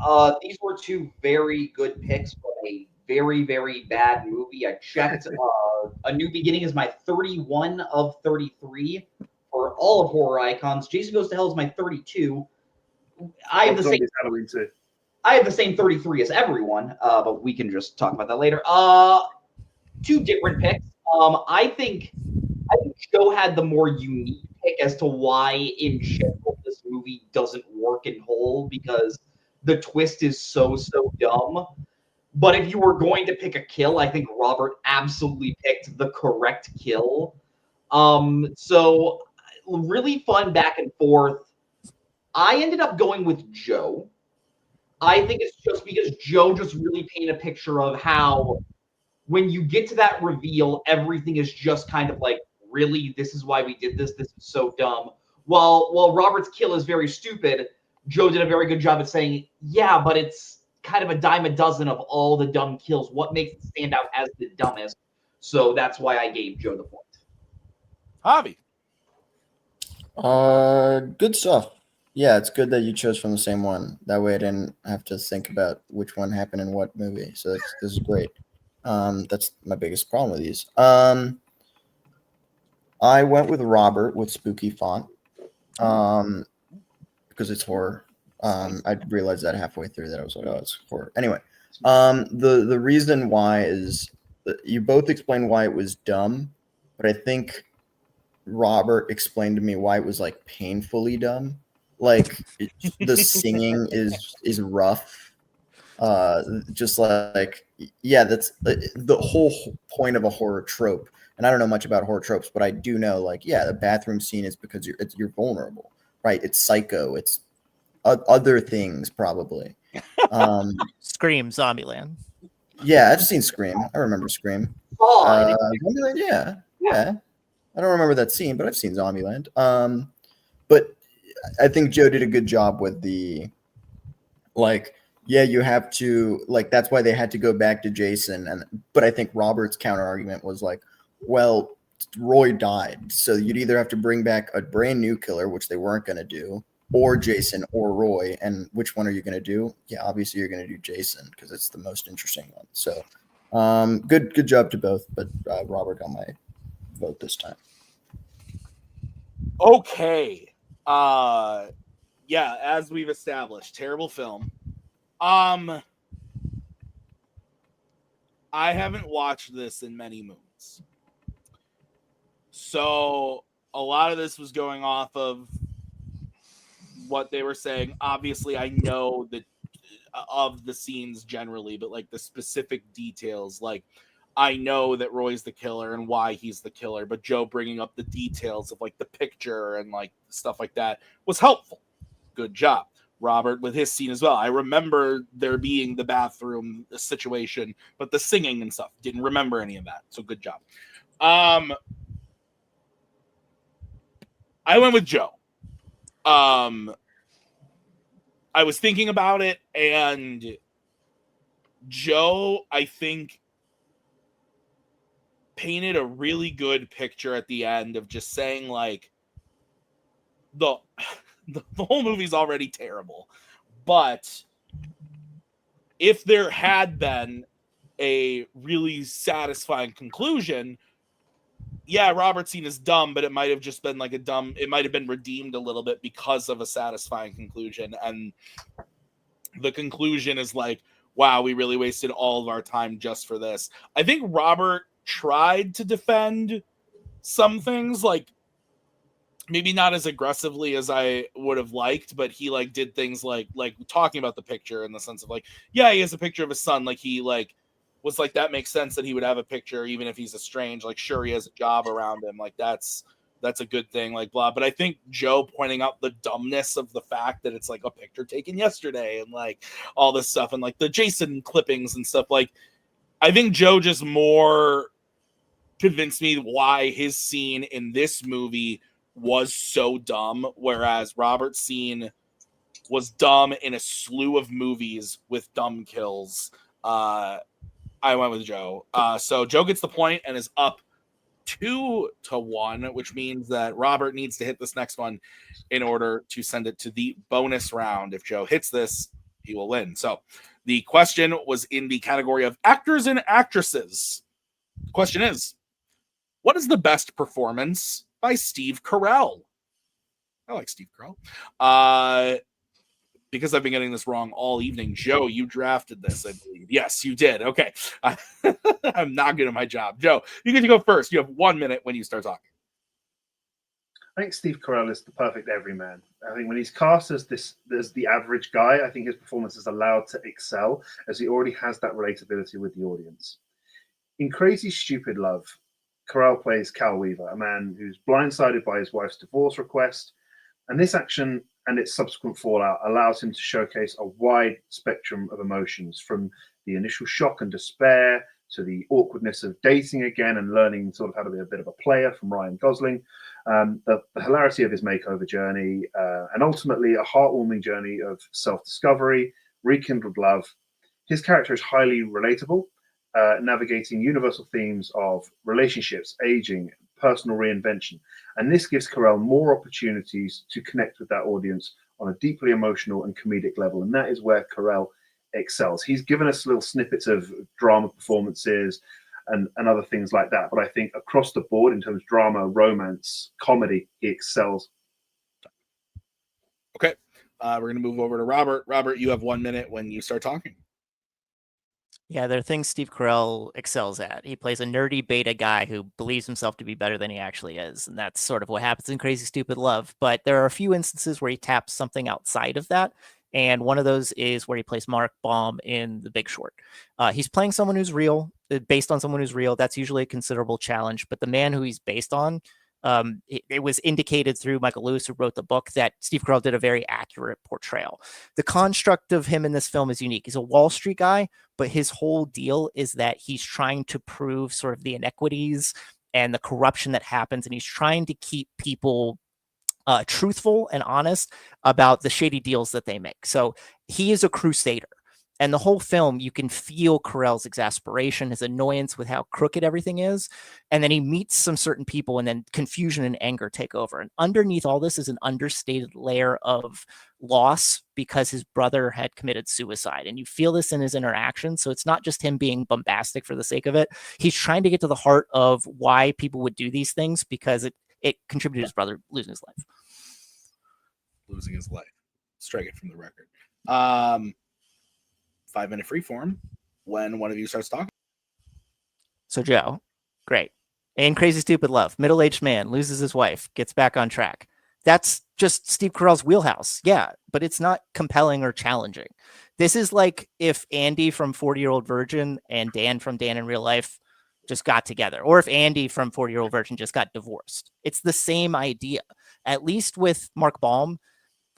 these were two very good picks for a very, very bad movie. I checked. A New Beginning is my 31 of 33 for all of horror icons. Jason Goes to Hell is my 32. I have the same. I have the same 33 as everyone, but we can just talk about that later. Two different picks. I think Joe had the more unique pick as to why, in general, this movie doesn't work in whole, because the twist is so dumb. But if you were going to pick a kill, I think Robert absolutely picked the correct kill. So really fun back and forth. I ended up going with Joe. I think it's just because Joe just really painted a picture of how when you get to that reveal, everything is just kind of like, really, this is why we did this. This is so dumb. While Robert's kill is very stupid, Joe did a very good job at saying, yeah, but it's kind of a dime a dozen of all the dumb kills. What makes it stand out as the dumbest? So that's why I gave Joe the point. Javi. Good stuff. Yeah, it's good that you chose from the same one. That way I didn't have to think about which one happened in what movie. So this is great. That's my biggest problem with these. I went with Robert with spooky font because it's horror. I realized that halfway through that I was like, oh, it's horror. Anyway, the reason why is you both explained why it was dumb, but I think Robert explained to me why it was like painfully dumb. Like the singing is rough. Just like, yeah, that's the whole point of a horror trope. And I don't know much about horror tropes, but I do know, like, yeah, the bathroom scene is because you're vulnerable, right? It's psycho. It's other things probably. Scream, Zombieland. Yeah, I've seen Scream. I remember Scream. Zombieland, yeah. I don't remember that scene, but I've seen Zombieland. But I think Joe did a good job with the, like, yeah, you have to, like, that's why they had to go back to Jason. But I think Robert's counter argument was like, well, Roy died, so you'd either have to bring back a brand new killer, which they weren't going to do, or Jason or Roy. And which one are you going to do? Yeah, obviously you're going to do Jason because it's the most interesting one. So good job to both, but Robert got my vote this time. Okay. Yeah, as we've established, terrible film. I haven't watched this in many moons. So a lot of this was going off of what they were saying. Obviously, I know that of the scenes generally, but like the specific details, like I know that Roy's the killer and why he's the killer, but Joe bringing up the details of like the picture and like stuff like that was helpful. Good job. Robert with his scene as well. I remember there being the bathroom situation, but the singing and stuff, didn't remember any of that. So good job. I went with Joe. I was thinking about it, and Joe, I think, painted a really good picture at the end of just saying, like, the whole movie's already terrible. But if there had been a really satisfying conclusion, yeah, Robert's scene is dumb, but it might have just been like it might have been redeemed a little bit because of a satisfying conclusion. And the conclusion is like, wow, we really wasted all of our time just for this. I think Robert tried to defend some things, maybe not as aggressively as I would have liked, but he like did things like talking about the picture in the sense of like, yeah, he has a picture of his son. Like he like was like, that makes sense that he would have a picture, even if he's estranged. Like, sure, he has a job around him. Like that's a good thing, like blah. But I think Joe pointing out the dumbness of the fact that it's like a picture taken yesterday and like all this stuff and like the Jason clippings and stuff. Like, I think Joe just more convinced me why his scene in this movie was so dumb, whereas Robert's scene was dumb in a slew of movies with dumb kills. I went with Joe. So Joe gets the point and is up 2-1, which means that Robert needs to hit this next one in order to send it to the bonus round. If Joe hits this, he will win. So the question was in the category of actors and actresses. The question is, what is the best performance by Steve Carell? I like Steve Carell. because I've been getting this wrong all evening. Joe, you drafted this, I believe. Yes, you did. Okay. I'm not good at my job. Joe, you get to go first. You have 1 minute when you start talking. I think Steve Carell is the perfect everyman. I think when he's cast as the average guy, I think his performance is allowed to excel as he already has that relatability with the audience. In Crazy Stupid Love, Carell plays Cal Weaver, a man who's blindsided by his wife's divorce request, and this action and its subsequent fallout allows him to showcase a wide spectrum of emotions, from the initial shock and despair to the awkwardness of dating again and learning sort of how to be a bit of a player from Ryan Gosling, the hilarity of his makeover journey, and ultimately a heartwarming journey of self-discovery, rekindled love. His character is highly relatable, navigating universal themes of relationships, aging, personal reinvention. And this gives Carell more opportunities to connect with that audience on a deeply emotional and comedic level. And that is where Carell excels. He's given us little snippets of drama performances and other things like that. But I think across the board, in terms of drama, romance, comedy, he excels. Okay. We're going to move over to Robert. Robert, you have 1 minute when you start talking. Yeah, there are things Steve Carell excels at. He plays a nerdy beta guy who believes himself to be better than he actually is. And that's sort of what happens in Crazy Stupid Love. But there are a few instances where he taps something outside of that. And one of those is where he plays Mark Baum in The Big Short. He's playing someone who's real, based on someone who's real. That's usually a considerable challenge. But the man who he's based on, it was indicated through Michael Lewis, who wrote the book, that Steve Carell did a very accurate portrayal. The construct of him in this film is unique. He's a Wall Street guy, but his whole deal is that he's trying to prove sort of the inequities and the corruption that happens, and he's trying to keep people truthful and honest about the shady deals that they make. So he is a crusader. And the whole film, you can feel Carell's exasperation, his annoyance with how crooked everything is. And then he meets some certain people, and then confusion and anger take over. And underneath all this is an understated layer of loss because his brother had committed suicide. And you feel this in his interaction. So it's not just him being bombastic for the sake of it. He's trying to get to the heart of why people would do these things, because it contributed to his brother losing his life. Losing his life. Strike it from the record. 5-minute freeform when one of you starts talking. So Joe, great. In Crazy Stupid Love, middle-aged man loses his wife, gets back on track. That's just Steve Carell's wheelhouse. Yeah, but it's not compelling or challenging. This is like if Andy from 40-Year-Old Virgin and Dan from Dan in Real Life just got together, or if Andy from 40-Year-Old Virgin just got divorced. It's the same idea. At least with Mark Baum,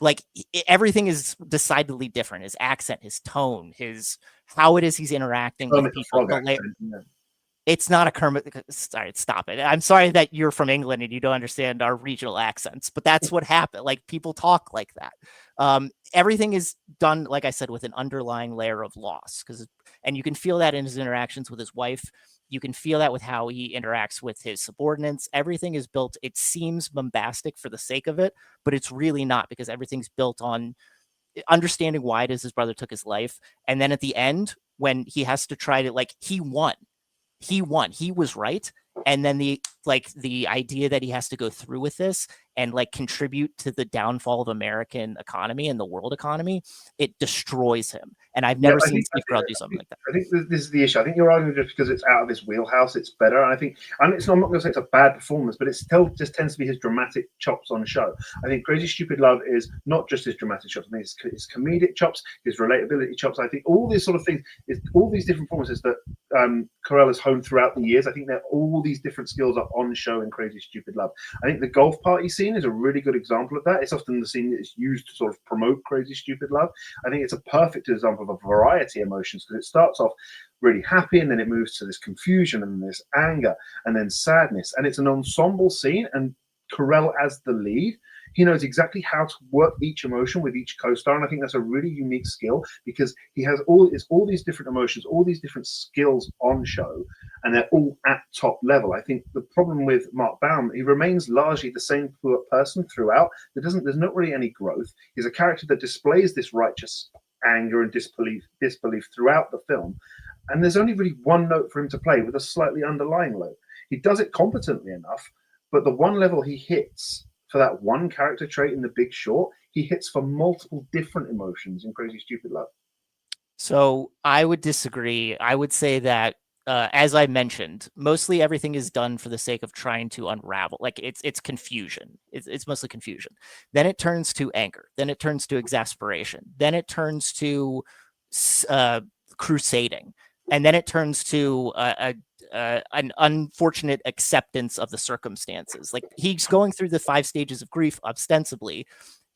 like everything is decidedly different. His accent, his tone, how it is he's interacting with people. It's not a Kermit. Sorry, stop it. I'm sorry that you're from England and you don't understand our regional accents, but that's what happened. Like, people talk like that. Everything is done, like I said, with an underlying layer of loss, and you can feel that in his interactions with his wife. You can feel that with how he interacts with his subordinates. Everything is built. It seems bombastic for the sake of it, but it's really not, because everything's built on understanding why it is his brother took his life. And then at the end, when he has to try to, like, he won, he was right. And then the idea that he has to go through with this and like contribute to the downfall of American economy and the world economy, it destroys him. And I've never seen Steve Carell do something like that. I think this is the issue. I think you're arguing just because it's out of his wheelhouse, it's better. And I think, I'm not going to say it's a bad performance, but it still just tends to be his dramatic chops on show. I think Crazy Stupid Love is not just his dramatic chops. I think it's his comedic chops, his relatability chops. I think all these sort of things, all these different performances that Carell has honed throughout the years. I think that all these different skills are on show in Crazy Stupid Love. I think the golf party scene is a really good example of that. It's often the scene that is used to sort of promote Crazy Stupid Love. I think it's a perfect example of a variety of emotions, because it starts off really happy and then it moves to this confusion and this anger and then sadness, and it's an ensemble scene. And Carell as the lead, he knows exactly how to work each emotion with each co-star, and I think that's a really unique skill, because he has all these different emotions, all these different skills on show, and they're all at top level. I think the problem with Mark Baum, he remains largely the same person throughout. There's not really any growth. He's a character that displays this righteous anger and disbelief throughout the film, and there's only really one note for him to play with a slightly underlying low. He does it competently enough, but the one level he hits for that one character trait in The Big Short, he hits for multiple different emotions in Crazy Stupid Love. So I would disagree. I would say that, as I mentioned, mostly everything is done for the sake of trying to unravel. Like it's confusion. It's mostly confusion. Then it turns to anger. Then it turns to exasperation. Then it turns to crusading, and then it turns to an unfortunate acceptance of the circumstances. Like he's going through the 5 stages of grief ostensibly,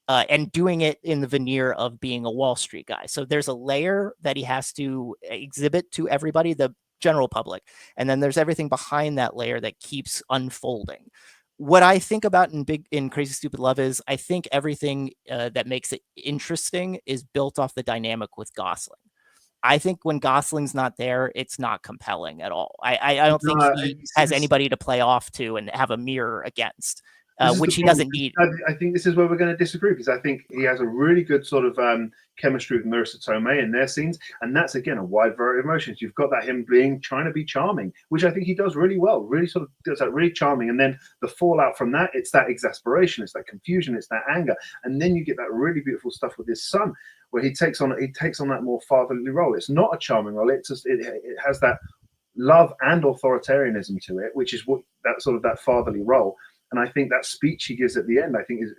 and doing it in the veneer of being a Wall Street guy. So there's a layer that he has to exhibit to everybody, the general public. And then there's everything behind that layer that keeps unfolding. What I think about in Crazy Stupid Love is I think everything that makes it interesting is built off the dynamic with Gosling. I think when Gosling's not there, it's not compelling at all. I don't think he has anybody to play off to and have a mirror against. Which he doesn't need. I think this is where we're going to disagree, because I think he has a really good sort of chemistry with Marissa Tomei in their scenes, and that's again a wide variety of emotions. You've got that him trying to be charming, which I think he does really well. Really sort of does that really charming, and then the fallout from that, it's that exasperation, it's that confusion, it's that anger, and then you get that really beautiful stuff with his son, where he takes on that more fatherly role. It's not a charming role. It's just it has that love and authoritarianism to it, which is what that fatherly role. And I think that speech he gives at the end, I think, is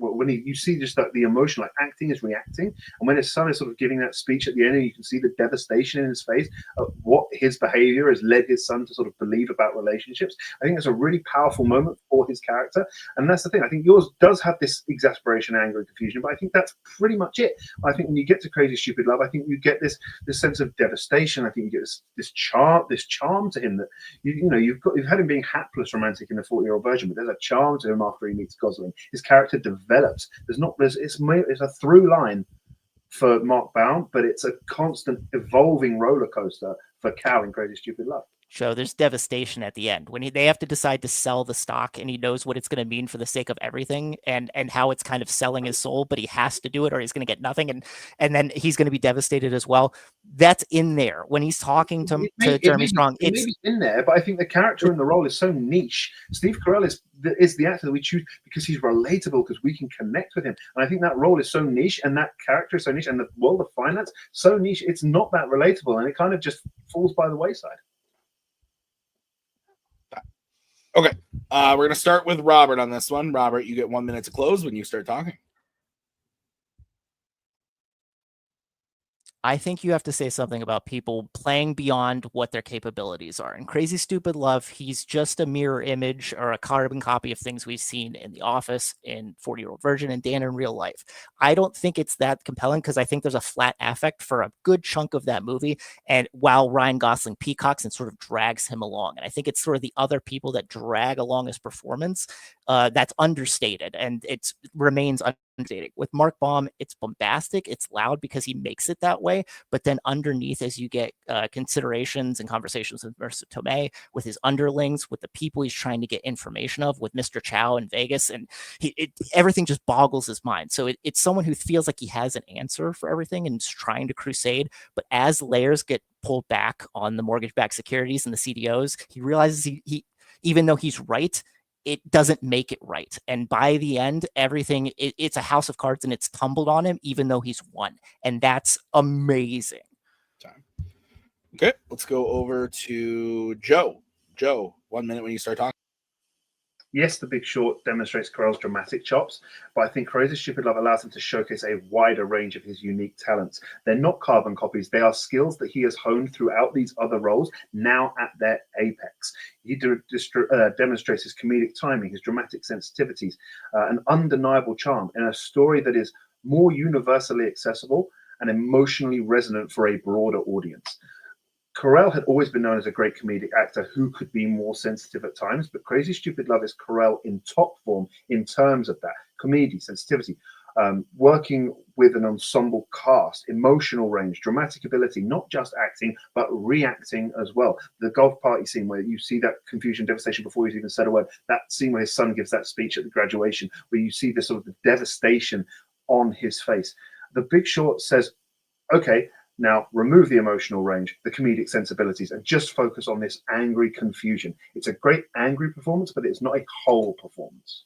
when you see just that the emotion, like acting is reacting, and when his son is sort of giving that speech at the end, and you can see the devastation in his face of what his behavior has led his son to sort of believe about relationships. I think it's a really powerful moment for his character, and that's the thing. I think yours does have this exasperation, anger, and confusion, but I think that's pretty much it. I think when you get to Crazy Stupid Love, I think you get this sense of devastation. I think you get this charm to him that you've had him being hapless romantic in the 40-year-old version, but there's a charm to him after he meets Gosling. His character develops. It's a through line for Mark Baum, but it's a constant evolving roller coaster for Cal in Crazy Stupid Love. So there's devastation at the end when they have to decide to sell the stock, and he knows what it's going to mean for the sake of everything, and how it's kind of selling his soul, but he has to do it or he's going to get nothing, and then he's going to be devastated as well. That's in there when he's talking to Jeremy Strong. It may be in there, but I think the character and the role is so niche. Steve Carell is the actor that we choose because he's relatable, because we can connect with him, and I think that role is so niche, and that character is so niche, and the world of finance so niche. It's not that relatable, and it kind of just falls by the wayside. Okay, we're going to start with Robert on this one. Robert, you get 1 minute to close when you start talking. I think you have to say something about people playing beyond what their capabilities are. In Crazy Stupid Love, he's just a mirror image or a carbon copy of things we've seen in The Office, in 40-Year-Old Virgin, and Dan in Real Life. I don't think it's that compelling, because I think there's a flat affect for a good chunk of that movie, and while Ryan Gosling peacocks and sort of drags him along. And I think it's sort of the other people that drag along his performance that's understated, and it remains understated. With Mark Baum, it's bombastic, it's loud because he makes it that way, but then underneath, as you get considerations and conversations with Marissa Tomei, with his underlings, with the people he's trying to get information of, with Mr. Chow in Vegas, and everything just boggles his mind. So it's someone who feels like he has an answer for everything and is trying to crusade, but as layers get pulled back on the mortgage-backed securities and the CDOs, he realizes he even though he's right, it doesn't make it right. And by the end, everything, it's a house of cards, and it's tumbled on him, even though he's won. And that's amazing. Okay, let's go over to Joe. Joe, 1 minute when you start talking. Yes, The Big Short demonstrates Carell's dramatic chops, but I think Crazy Stupid Love allows him to showcase a wider range of his unique talents. They're not carbon copies. They are skills that he has honed throughout these other roles, now at their apex. He demonstrates his comedic timing, his dramatic sensitivities, an undeniable charm in a story that is more universally accessible and emotionally resonant for a broader audience. Carell had always been known as a great comedic actor who could be more sensitive at times, but Crazy Stupid Love is Carell in top form in terms of that comedy, sensitivity, working with an ensemble cast, emotional range, dramatic ability, not just acting, but reacting as well. The golf party scene where you see that confusion, devastation before he's even said a word, that scene where his son gives that speech at the graduation, where you see this sort of devastation on his face. The Big Short says, okay, now remove the emotional range, the comedic sensibilities, and just focus on this angry confusion. It's a great angry performance, but it's not a whole performance.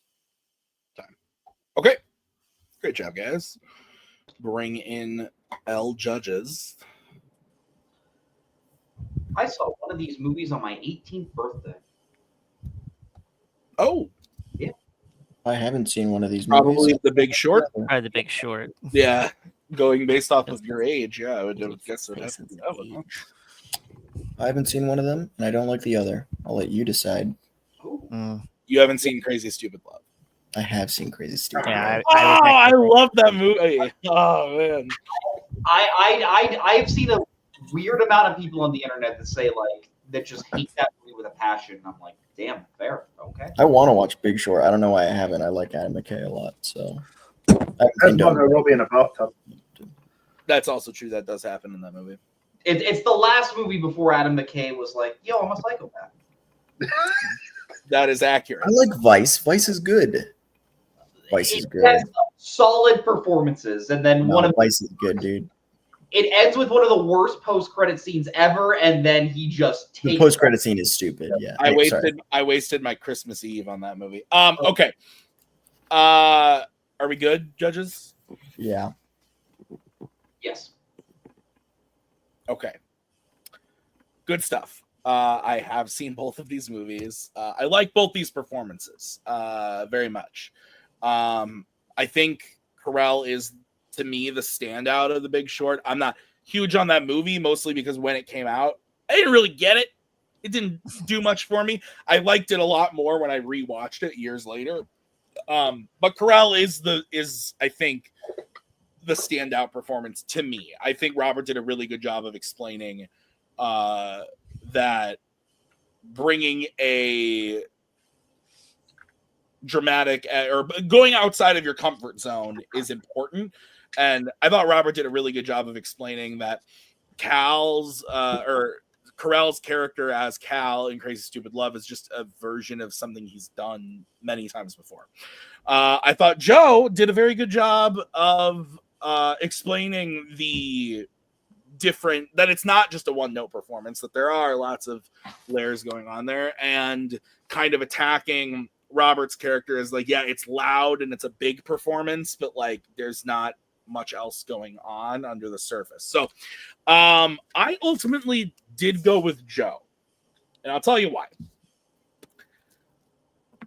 Okay. Great job, guys. Bring in L judges. I saw one of these movies on my 18th birthday. Oh, I haven't seen one of these probably movies. The Big Short. Probably The Big Short. Yeah, going based off That's- of your age. Yeah, I would guess it would have to be that one. Huh? I haven't seen one of them, and I don't like the other. I'll let you decide. Mm. You haven't seen Crazy Stupid Love. I have seen Crazy Stupid. Yeah, Love. I would love that movie. Oh man. I've seen a weird amount of people on the internet that say like that just hate that movie with a passion. I'm like, damn, fair, okay. I want to watch Big Short. I don't know why I haven't. I like Adam McKay a lot, so. That's Margot Robbie in a bathtub. That's also true. That does happen in that movie. It's the last movie before Adam McKay was like, yo, I'm a psychopath. That is accurate. I like Vice. Vice is good. Vice is good. Has solid performances, and then No, one of Vice is good, dude. it ends with one of the worst post-credit scenes ever, and then he just The takes post-credit scene is stupid. Yeah, I wasted my Christmas Eve on that movie. Okay. Are we good, judges? Yeah. Yes. Okay. Good stuff. I have seen both of these movies. I like both these performances very much. I think Carell is, to me, the standout of The Big Short. I'm not huge on that movie, mostly because when it came out, I didn't really get it. It didn't do much for me. I liked it a lot more when I rewatched it years later. But Carell is I think the standout performance to me. I think Robert did a really good job of explaining that bringing a dramatic or going outside of your comfort zone is important. And I thought Robert did a really good job of explaining that Carell's character as Cal in Crazy Stupid Love is just a version of something he's done many times before. I thought Joe did a very good job of explaining the different, that it's not just a one-note performance, that there are lots of layers going on there, and kind of attacking Robert's character as like, yeah, it's loud and it's a big performance, but like there's not much else going on under the surface. So I ultimately did go with Joe, and I'll tell you why.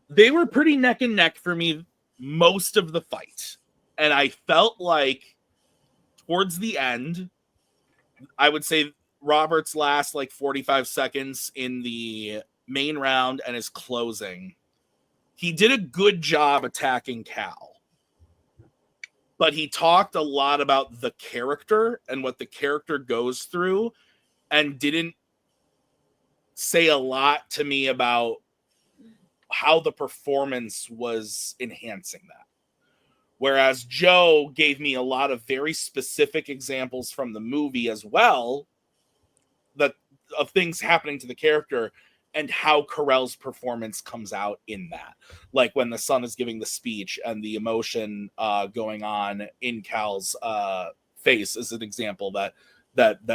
They were pretty neck and neck for me most of the fight, and I felt like towards the end, I would say Robert's last like 45 seconds in the main round and his closing, he did a good job attacking Cal. But he talked a lot about the character and what the character goes through, and didn't say a lot to me about how the performance was enhancing that. Whereas Joe gave me a lot of very specific examples from the movie as well, that of things happening to the character and how Carell's performance comes out in that. Like when the son is giving the speech and the emotion going on in Cal's face is an example that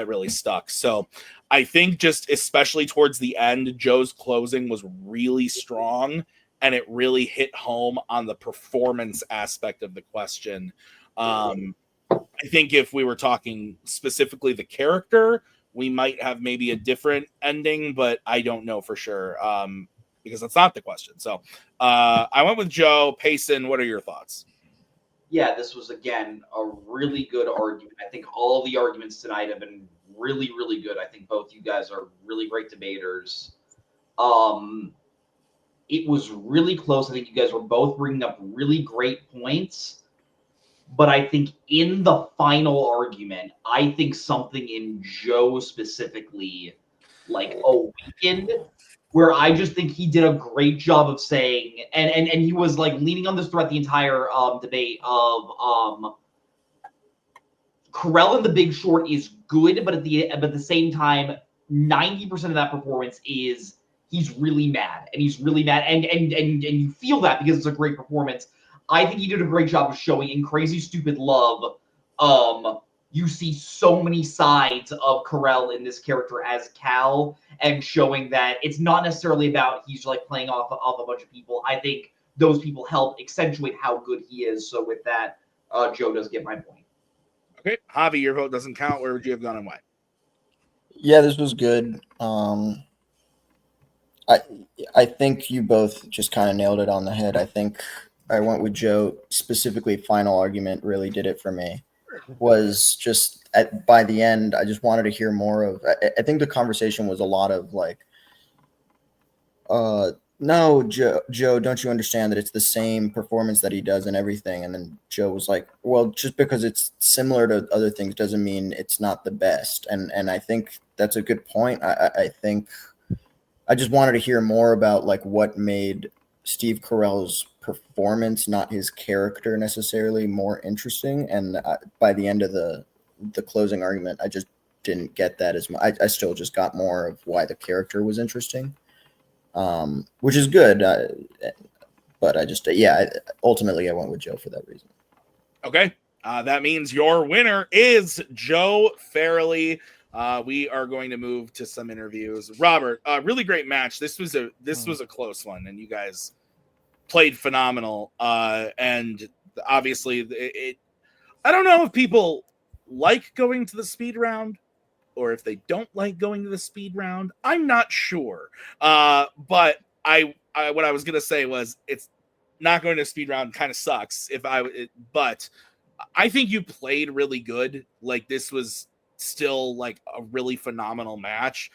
really stuck. So I think just especially towards the end, Joe's closing was really strong, and it really hit home on the performance aspect of the question. I think if we were talking specifically the character, we might have maybe a different ending, but I don't know for sure because that's not the question. So I went with Joe. Payson, what are your thoughts? Yeah, this was, again, a really good argument. I think all the arguments tonight have been really, really good. I think both you guys are really great debaters. It was really close. I think you guys were both bringing up really great points. But I think in the final argument, I think something in Joe specifically, like, awakened, where I just think he did a great job of saying, and he was like leaning on this throughout the entire debate of Carell in The Big Short is good, but at the same time, 90% of that performance is he's really mad, and you feel that because it's a great performance. I think he did a great job of showing in Crazy Stupid Love. You see so many sides of Carell in this character as Cal, and showing that it's not necessarily about he's like playing off a bunch of people. I think those people help accentuate how good he is. So with that, Joe does get my point. Okay, Javi, your vote doesn't count. Where would you have gone and why? Yeah, this was good. I think you both just kind of nailed it on the head. I think I went with Joe. Specifically, final argument really did it for me. Was just by the end, I just wanted to hear more of. I think the conversation was a lot of like, no, Joe, don't you understand that it's the same performance that he does and everything? And then Joe was like, well, just because it's similar to other things doesn't mean it's not the best. And I think that's a good point. I think I just wanted to hear more about like what made Steve Carell's performance, not his character necessarily, more interesting. And by the end of the closing argument, I just didn't get that as much. I still just got more of why the character was interesting, which is good. But I just, ultimately I went with Joe for that reason. Okay. That means your winner is Joe Farrelly. We are going to move to some interviews. Robert, really great match. This was a close one, and you guys played phenomenal. And obviously, I don't know if people like going to the speed round or if they don't like going to the speed round. I'm not sure. But what I was gonna say was it's not going to speed round kind of sucks. But I think you played really good. Like this was still like a really phenomenal match.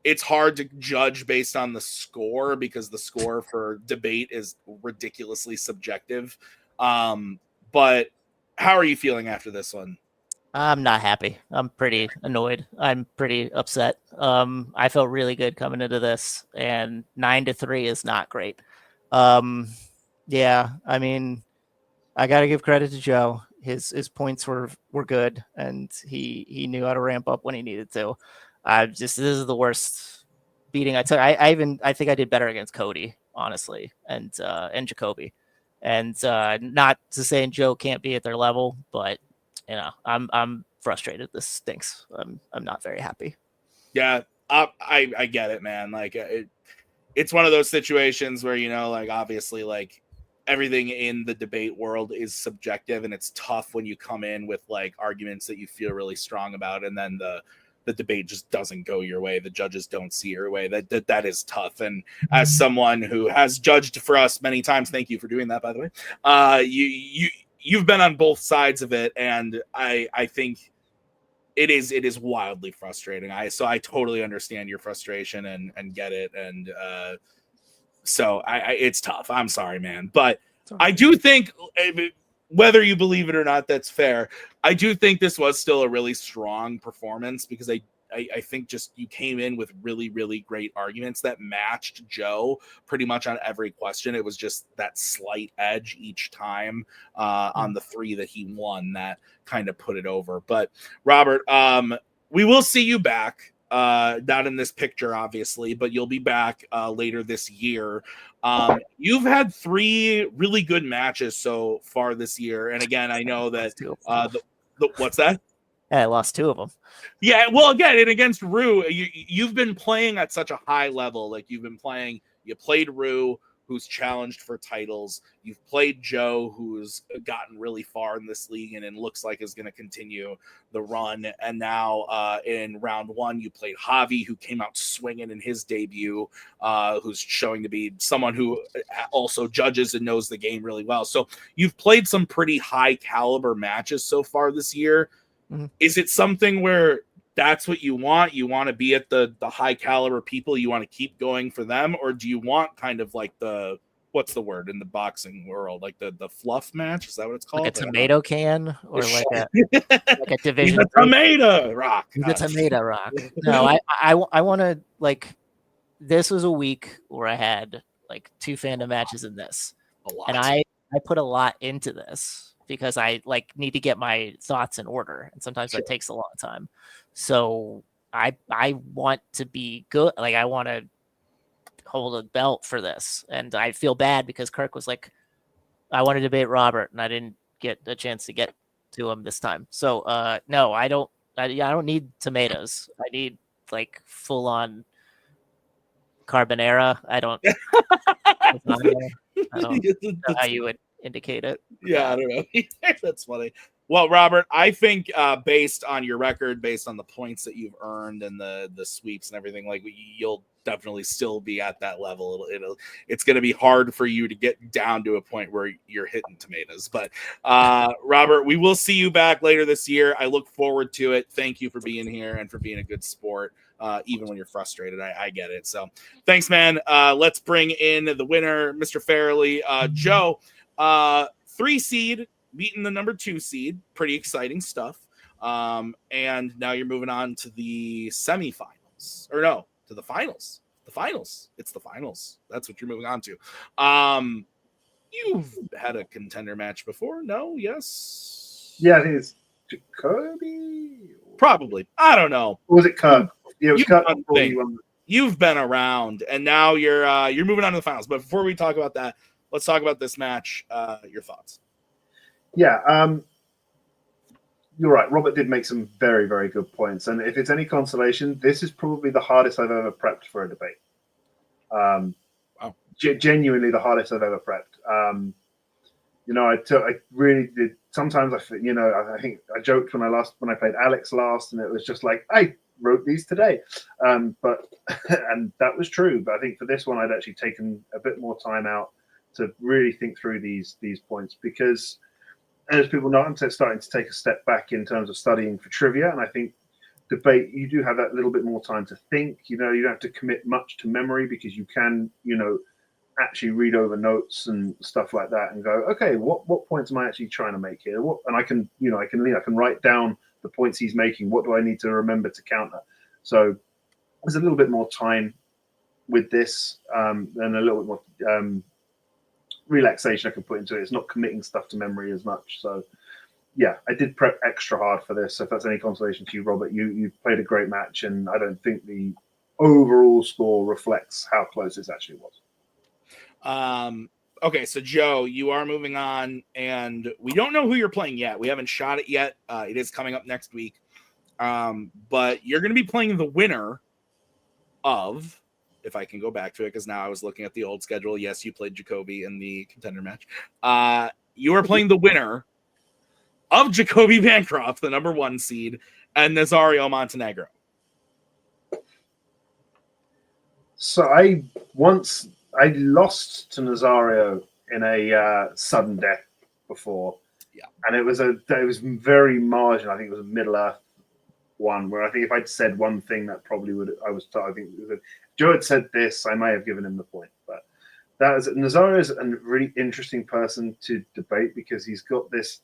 It's hard to judge based on the score because the score for debate is ridiculously subjective. But how are you feeling after this one? I'm not happy. I'm pretty annoyed. I'm pretty upset. I felt really good coming into this, and 9-3 is not great. Yeah, I mean, I got to give credit to Joe. His points were good, and he knew how to ramp up when he needed to. This is the worst beating I took. I think I did better against Cody, honestly, and Jacoby, and not to say Joe can't be at their level, but you know, I'm frustrated. This stinks. I'm not very happy. Yeah, I get it, man. Like it's one of those situations where like obviously like everything in the debate world is subjective, and it's tough when you come in with like arguments that you feel really strong about, and then the debate just doesn't go your way. The judges don't see your way. That is tough. And as someone who has judged for us many times, thank you for doing that, by the way. You've been on both sides of it, and I think it is wildly frustrating. So I totally understand your frustration and get it. And so it's tough. I'm sorry, man. But I do think, whether you believe it or not, that's fair. I do think this was still a really strong performance because I think just you came in with really, really great arguments that matched Joe pretty much on every question. It was just that slight edge each time on the 3 that he won that kind of put it over. But Robert, we will see you back. Not in this picture, obviously, but you'll be back later this year. You've had 3 really good matches so far this year, and again, I know that what's that? Yeah, I lost 2 of them. Yeah, well, again, and against Rue, you've been playing at such a high level. Like you played Rue, who's challenged for titles. You've played Joe, who's gotten really far in this league and looks like is going to continue the run. And now in round 1, you played Javi, who came out swinging in his debut, who's showing to be someone who also judges and knows the game really well. So you've played some pretty high caliber matches so far this year. Mm-hmm. Is it something where that's what you want? You want to be at the high caliber people, you want to keep going for them, or do you want kind of like what's the word in the boxing world, like the fluff match? Is that what it's called? Like a tomato can, or like a division? He's a tomato rock. He's a tomato rock. No, I want to, like, this was a week where I had like 2 fandom matches in this, and I put a lot into this because I like need to get my thoughts in order, and sometimes that takes a long time. So I want to be good. Like I want to hold a belt for this, and I feel bad because Kirk was like, I want to debate Robert, and I didn't get a chance to get to him this time. So no, I don't need tomatoes. I need like full on carbonara. I don't know how you would indicate it. Yeah, I don't know. That's funny. Well, Robert, I think based on your record, based on the points that you've earned and the sweeps and everything, like you'll definitely still be at that level. It's going to be hard for you to get down to a point where you're hitting tomatoes. But Robert, we will see you back later this year. I look forward to it. Thank you for being here and for being a good sport, even when you're frustrated. I get it. So thanks, man. Let's bring in the winner, Mr. Farrelly. Joe, 3 seed. Beating the number 2 seed, pretty exciting stuff. And now you're moving on to the semifinals, or no, to the finals. The finals. It's the finals. That's what you're moving on to. You've had a contender match before, no? Yes. Yeah, I think it's Jacoby. Probably. I don't know. Or was it Kirk? Yeah, it was Kirk. You've been around, and now you're moving on to the finals. But before we talk about that, let's talk about this match. Your thoughts? Yeah, you're right. Robert did make some very, very good points. And if it's any consolation, this is probably the hardest I've ever prepped for a debate. Wow. Genuinely the hardest I've ever prepped. I really did. Sometimes I think I joked when I played Alex last, and it was just like, I wrote these today. But and that was true. But I think for this one, I'd actually taken a bit more time out to really think through these points, because as people know, I'm starting to take a step back in terms of studying for trivia. And I think debate, you do have that little bit more time to think. You don't have to commit much to memory, because you can, actually read over notes and stuff like that and go, okay, what points am I actually trying to make here? And I can write down the points he's making. What do I need to remember to counter? So there's a little bit more time with this, and a little bit more relaxation I can put into it. It's not committing stuff to memory as much. So yeah, I did prep extra hard for this. So if that's any consolation to you, Robert, you played a great match, and I don't think the overall score reflects how close this actually was. Okay, so Joe, you are moving on, and we don't know who you're playing yet. We haven't shot it yet. It is coming up next week. But you're going to be playing the winner of, if I can go back to it, because now I was looking at the old schedule. Yes, you played Jacoby in the contender match. You are playing the winner of Jacoby Bancroft, the number 1 seed, and Nazario Montenegro. So I lost to Nazario in a sudden death before. Yeah. And it was very marginal. I think it was a Middle Earth one, where I think if I'd said one thing, that probably would. I think if Joe had said this, I may have given him the point. But Nazario is a really interesting person to debate, because he's got this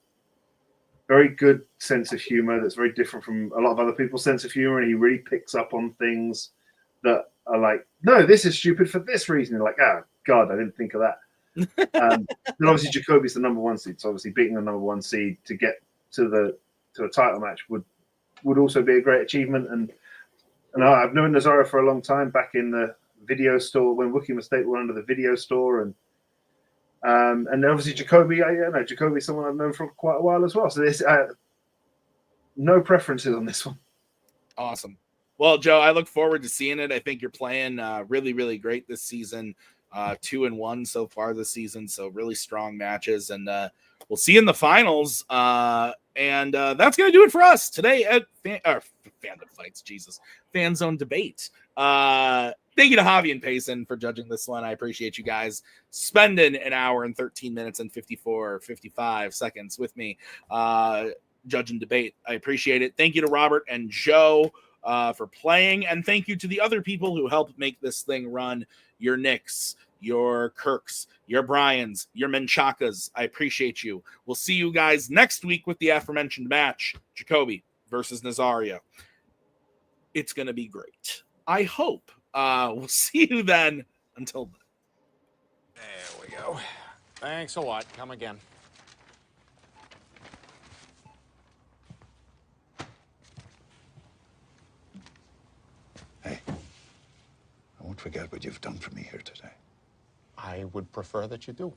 very good sense of humor that's very different from a lot of other people's sense of humor, and he really picks up on things that are like, no, this is stupid for this reason. You're like, oh God, I didn't think of that. And obviously Jacoby's the number 1 seed, so obviously beating the number 1 seed to get to a title match would also be a great achievement. And I've known Nazario for a long time, back in the video store when Wookiee Mistake were under the video store, and obviously Jacoby, Jacoby's someone I've known for quite a while as well. So there's no preferences on this one. Awesome. Well, Joe, I look forward to seeing it. I think you're playing really, really great this season. 2-1 so far this season, so really strong matches, and we'll see you in the finals. And that's going to do it for us today at Fandom Fights. Jesus, Fanzone Debate. Thank you to Javi and Payson for judging this one. I appreciate you guys spending an hour and 13 minutes and 55 seconds with me judging debate. I appreciate it. Thank you to Robert and Joe for playing, and thank you to the other people who helped make this thing run. Your Nicks, your Kirks, your Bryans, your Menchakas. I appreciate you. We'll see you guys next week with the aforementioned match, Jacoby versus Nazario. It's going to be great. I hope. We'll see you then. Until then. There we go. Thanks a lot. Come again. Hey, I won't forget what you've done for me here today. I would prefer that you do.